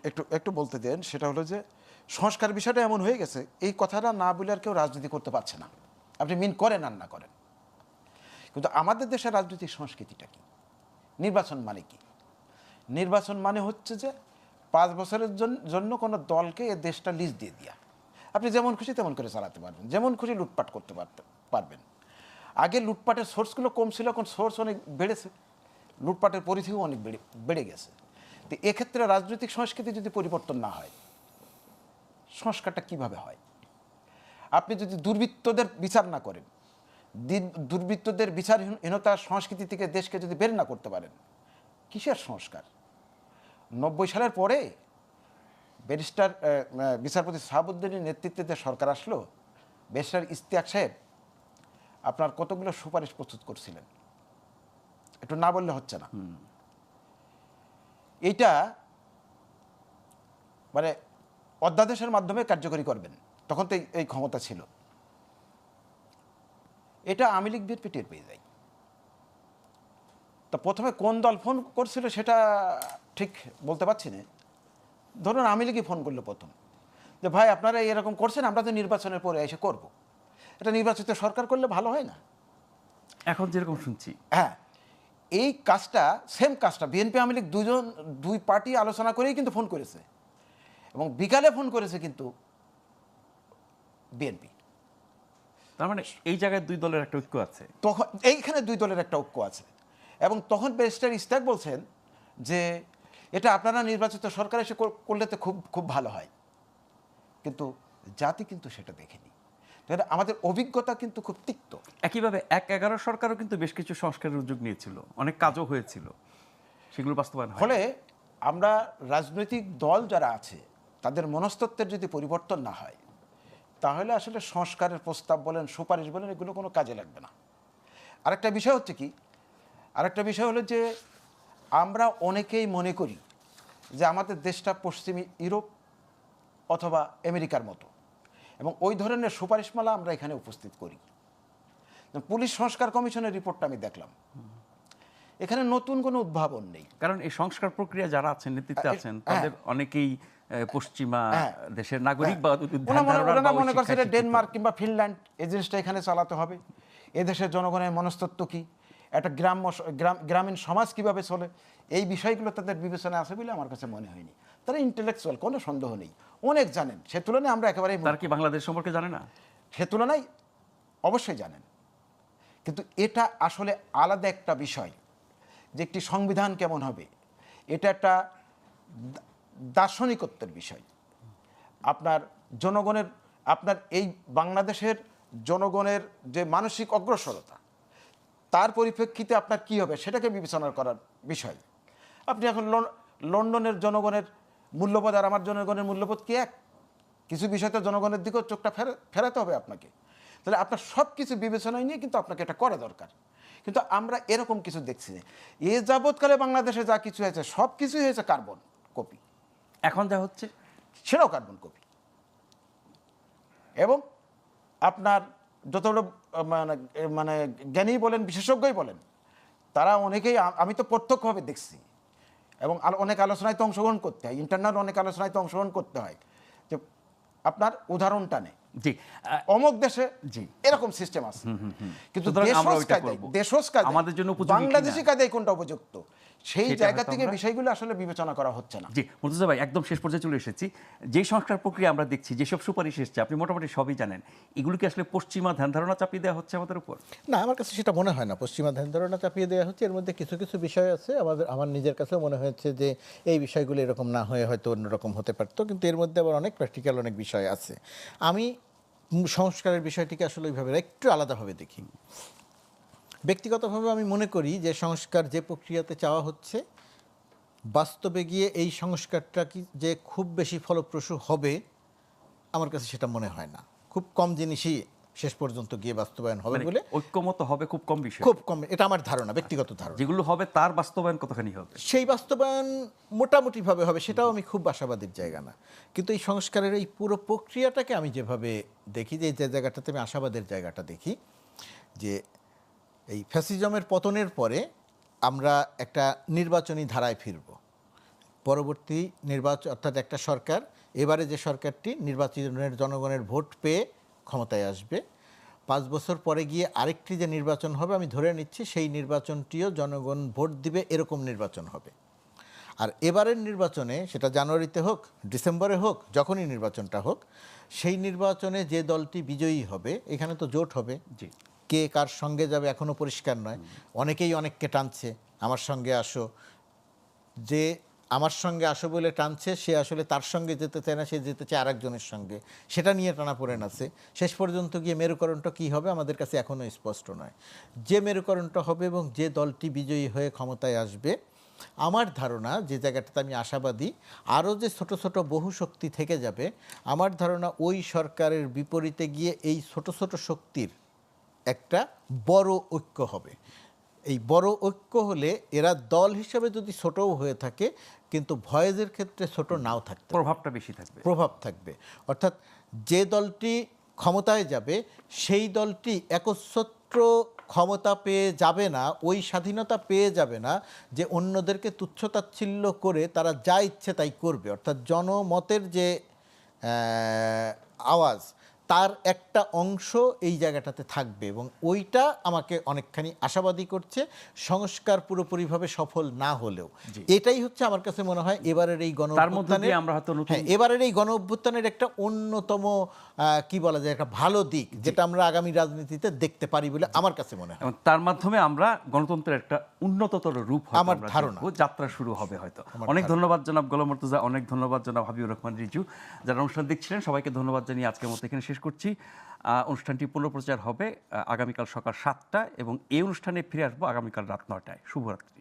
একটু একটু বলতে দেন। সেটা হলো যে সংস্কার বিষয়টা এমন হয়ে গেছে, এই কথাটা না বলে আর কেউ রাজনীতি করতে পারছে না, আপনি মিন করেন আর না করেন। কিন্তু আমাদের দেশের রাজনৈতিক সংস্কৃতিটা কি? নির্বাচন মানে কি? নির্বাচন মানে হচ্ছে যে 5 বছরের জন্য কোনো দলকে এ দেশটা লিজ দিয়ে দেওয়া। আপনি যেমন খুশি তেমন করে চালাতে পারবেন, যেমন খুশি লুটপাট করতে পারবেন। আগে লুটপাটের সোর্সগুলো কম ছিল, এখন সোর্স অনেক বেড়েছে, লুটপাটের পরিধিও অনেক বেড়ে গেছে। তো এক্ষেত্রে রাজনৈতিক সংস্কৃতি যদি পরিবর্তন না হয়, সংস্কারটা কিভাবে হয়? আপনি যদি দুর্বৃত্তদের বিচার না করেন, দুর্বৃত্তদের বিচারহীনতার সংস্কৃতি থেকে দেশকে যদি বের না করতে পারেন, কিসের সংস্কার? 90 সালের পরে ব্যারিস্টার বিচারপতি শাহাবুদ্দিনের নেতৃত্বে যে সরকার আসলো, ব্যারিস্টার ইশতিয়াক সাহেব আপনার কতগুলো সুপারিশ প্রস্তুত করছিলেন, একটু না বললে হচ্ছে না। এইটা মানে অধ্যাদেশের মাধ্যমে কার্যকরী করবেন, তখন তো এই ক্ষমতা ছিল। এটা আওয়ামী লীগ বিএনপি টের পেয়ে যায়। তো প্রথমে কোন দল ফোন করছিল সেটা ঠিক বলতে পারছি না। ধরুন আওয়ামী লীগই ফোন করলো প্রথম, যে ভাই আপনারা এরকম করছেন, আমরা তো নির্বাচনের পরে এসে করব। এটা নির্বাচিত সরকার করলে ভালো হয় না? এখন যেরকম শুনছি, হ্যাঁ, এই কাজটা, সেম কাজটা বিএনপি আওয়ামী লীগ দুই পার্টি আলোচনা করেই কিন্তু ফোন করেছে, এবং বিকালে ফোন করেছে কিন্তু বিএনপি। তার মানে এই জায়গায় দুই দলের একটা ঐক্য আছে। তখন এইখানে দুই দলের একটা ঐক্য আছে, এবং তখন ব্যারিস্টার ইশতিয়াক বলছেন যে এটা আপনারা নির্বাচিত সরকার এসে করলে তো খুব খুব ভালো হয়। কিন্তু জাতি কিন্তু সেটা দেখেনি। আমাদের অভিজ্ঞতা কিন্তু খুব তিক্ত। একইভাবে ১/১১ সরকারও কিন্তু বেশ কিছু সংস্কারের উদ্যোগ নিয়েছিল, অনেক কাজও হয়েছিল, সেগুলো বাস্তবায়ন হয়। ফলে আমরা রাজনৈতিক দল যারা আছে তাদের মনস্তত্ত্বের যদি পরিবর্তন না হয়, তাহলে আসলে সংস্কারের প্রস্তাব বলেন, সুপারিশ বলেন, এগুলো কোনো কাজে লাগবে না। আরেকটা বিষয় হচ্ছে কি, আরেকটা বিষয় হলো যে আমরা অনেকেই মনে করি যে আমাদের দেশটা পশ্চিমী ইউরোপ অথবা আমেরিকার মতো, এবং ওই ধরনের সুপারিশমালা আমরা এখানে উপস্থিত করি। পুলিশ সংস্কার কমিশনের রিপোর্টটা আমি দেখলাম, এখানে নতুন কোনো উদ্ভাবন নেই। কারণ এই সংস্কার প্রক্রিয়া যারা আছেন, নেতৃত্বে আছেন, তাদের অনেকেই পশ্চিমা দেশের নাগরিক বা ওরা মনে করছে ডেনমার্ক কিংবা ফিনল্যান্ড এই জিনিসটা এখানে চালাতে হবে। এদেশের জনগণের মনস্তত্ত্ব কি, একটা গ্রামীণ সমাজ কিভাবে চলে, এই বিষয়গুলো তাদের বিবেচনা আছে বলে আমার কাছে মনে হয়নি। তারা ইন্টেলেকচুয়াল, কোনো সন্দেহ নেই, অনেক জানেন। সে তুলনায় আমরা একেবারেই, তারা কি বাংলাদেশ সম্পর্কে জানে না? সে তুলনায় অবশ্যই জানেন। কিন্তু এটা আসলে আলাদা একটা বিষয় যে একটি সংবিধান কেমন হবে, এটা একটা দার্শনিকত্বের বিষয়। আপনার জনগণের, আপনার এই বাংলাদেশের জনগণের যে মানসিক অগ্রসরতা, তার পরিপ্রেক্ষিতে আপনার কী হবে সেটাকে বিবেচনা করার বিষয়। আপনি এখন লন্ডনের জনগণের মূল্যবোধ আর আমার জনগণের মূল্যবোধ কি এক? কিছু বিষয় তো জনগণের দিকেও চোখটা ফেরাতে হবে আপনাকে। তাহলে আপনার সব কিছু বিবেচনায় নিয়ে কিন্তু আপনাকে এটা করা দরকার। কিন্তু আমরা এরকম কিছু দেখছি না। এ যাবৎকালে বাংলাদেশে যা কিছু হয়েছে সব কিছুই হয়েছে কার্বন কপি, এখন যা হচ্ছে সেটাও কার্বন কপি। এবং আপনার যতগুলো মানে মানে জ্ঞানী বলেন, বিশেষজ্ঞই বলেন, তারা অনেকেই, আমি তো প্রত্যক্ষভাবে দেখছি এবং অনেক আলোচনায় তো অংশগ্রহণ করতে হয়, ইন্টারনাল অনেক আলোচনায় তো অংশগ্রহণ করতে হয়, যে আপনার উদাহরণটা নেই জি অমুক দেশে জি। এরকম সিস্টেম আছে, কিন্তু সুতরাং আমরা ওইটা করব। দেশজ কায়দায় আমাদের জন্য উপযোগী বাংলাদেশি কিনা? কায়দায় কোনটা উপযুক্ত সেই সেটা জায়গা হয়তো থেকে আমরা- বিষয়গুলো আসলে বিবেচনা করা হচ্ছে না। জি মুর্তজা ভাই, একদম শেষ পর্যায়ে চলে এসেছি। যে সংস্কার প্রক্রিয়া আমরা দেখছি, যেসব সুপারিশ এসেছে, আপনি মোটামুটি সবই জানেন, এগুলো কি আসলে পশ্চিমা ধ্যান ধারণা চাপিয়ে দেওয়া হচ্ছে আমাদের উপর? না, আমার কাছে সেটা মনে হয় না পশ্চিমা ধ্যান ধারণা চাপিয়ে দেওয়া হচ্ছে। এর মধ্যে কিছু কিছু বিষয় আছে আমার নিজের কাছেও মনে হয়েছে যে এই বিষয়গুলো এরকম না হয়ে হয়তো অন্যরকম হতে পারতো, কিন্তু এর মধ্যে আবার অনেক প্র্যাকটিক্যাল অনেক বিষয় আছে। আমি সংস্কারের বিষয়টিকে আসলে ওইভাবে একটু আলাদাভাবে দেখি। ব্যক্তিগতভাবে আমি মনে করি যে সংস্কার যে প্রক্রিয়াতে চাওয়া হচ্ছে, বাস্তবে গিয়ে এই সংস্কারটা কি যে খুব বেশি ফলপ্রসূ হবে, আমার কাছে সেটা মনে হয় না। খুব কম জিনিসই শেষ পর্যন্ত গিয়ে বাস্তবায়ন হবে মানে বলে, ঐক্যমত হবে খুব কম বিষয়, খুব কম, এটা আমার ধারণা, ব্যক্তিগত ধারণা। যেগুলো হবে তার বাস্তবায়ন কতখানি হবে? সেই বাস্তবায়ন মোটামুটিভাবে হবে, সেটাও আমি খুব আশাবাদীর জায়গা না। কিন্তু এই সংস্কারের এই পুরো প্রক্রিয়াটাকে আমি যেভাবে দেখি, যে জায়গাটাতে আমি আশাবাদের জায়গাটা দেখি, যে এই ফ্যাসিজমের পতনের পরে আমরা একটা নির্বাচনী ধারায় ফিরব। পরবর্তী নির্বাচন, অর্থাৎ একটা সরকার, এবারে যে সরকারটি নির্বাচনের জনগণের ভোট পেয়ে ক্ষমতায় আসবে, 5 বছর পরে গিয়ে আরেকটি যে নির্বাচন হবে, আমি ধরে নিচ্ছি সেই নির্বাচনটিও জনগণ ভোট দিবে, এরকম নির্বাচন হবে। আর এবারের নির্বাচনে, সেটা জানুয়ারিতে হোক, ডিসেম্বরে হোক, যখনই নির্বাচনটা হোক, সেই নির্বাচনে যে দলটি বিজয়ী হবে, এখানে তো জোট হবে, জি। কে কার সঙ্গে যাবে এখনও পরিষ্কার নয়। অনেকেই অনেককে টানছে, আমার সঙ্গে আসো। যে আমার সঙ্গে আসো বলে টানছে, সে আসলে তার সঙ্গে যেতে চায় না, সে যেতে চায় আরেকজনের সঙ্গে, সেটা নিয়ে টানাপোড়েন আছে। শেষ পর্যন্ত গিয়ে মেরুকরণটা কী হবে আমাদের কাছে এখনও স্পষ্ট নয়। যে মেরুকরণটা হবে এবং যে দলটি বিজয়ী হয়ে ক্ষমতায় আসবে, আমার ধারণা, যে জায়গাটাতে আমি আশাবাদী, আরও যে ছোট ছোট বহু শক্তি থেকে যাবে, আমার ধারণা ওই সরকারের বিপরীতে গিয়ে এই ছোট ছোট শক্তির একটা বড় ঐক্য হবে। এই বড় ঐক্য হলে এরা দল হিসাবে যদি ছোটও হয়ে থাকে, কিন্তু ভয়েসের ক্ষেত্রে ছোট নাও থাকতে পারে, প্রভাবটা বেশি থাকবে। প্রভাব থাকবে। অর্থাৎ যে দলটি ক্ষমতায় যাবে, সেই দলটি একচ্ছত্র ক্ষমতা পেয়ে যাবে না, ওই স্বাধীনতা পেয়ে যাবে না যে অন্যদেরকে তুচ্ছতাচ্ছিল্য করে তারা যা ইচ্ছে তাই করবে। অর্থাৎ জনমতের যে আওয়াজ, তার একটা অংশ এই জায়গাটাতে থাকবে, এবং ওইটা আমাকে অনেকখানি আশাবাদী করছে, সংস্কার পুরোপুরিভাবে সফল না হলেও। এটাই হচ্ছে আমার কাছে মনে হয় এবারের এই গণ তার মধ্যে দিয়ে আমরা হয়তো নতুন- এবারের এই গণ অভ্যুত্থানের একটা অন্যতম কি বলা যায়, একটা ভালো দিক, যেটা আমরা আগামী রাজনীতিতে দেখতে পারি বলে আমার কাছে মনে হয়। এবং তার মাধ্যমে আমরা গণতন্ত্রের একটা উন্নততর রূপ হয়তো আমার আমরা ধারণা। দেখব, যাত্রা শুরু হবে হয়তো। অনেক ধন্যবাদ জনাব গোলাম মুর্তজা, অনেক ধন্যবাদ জনাব হাবিবুর রহমান রিজু, যারা অনুষ্ঠান দেখছিলেন। সবাইকে ধন্যবাদ জানিয়ে আজকের মতো এখানে শেষ করছি। অনুষ্ঠানটি পুনঃপ্রচার হবে আগামীকাল সকাল 7টায় এবং এই অনুষ্ঠানে ফিরে আসবো আগামীকাল রাত 9টায়। শুভরাত্রি।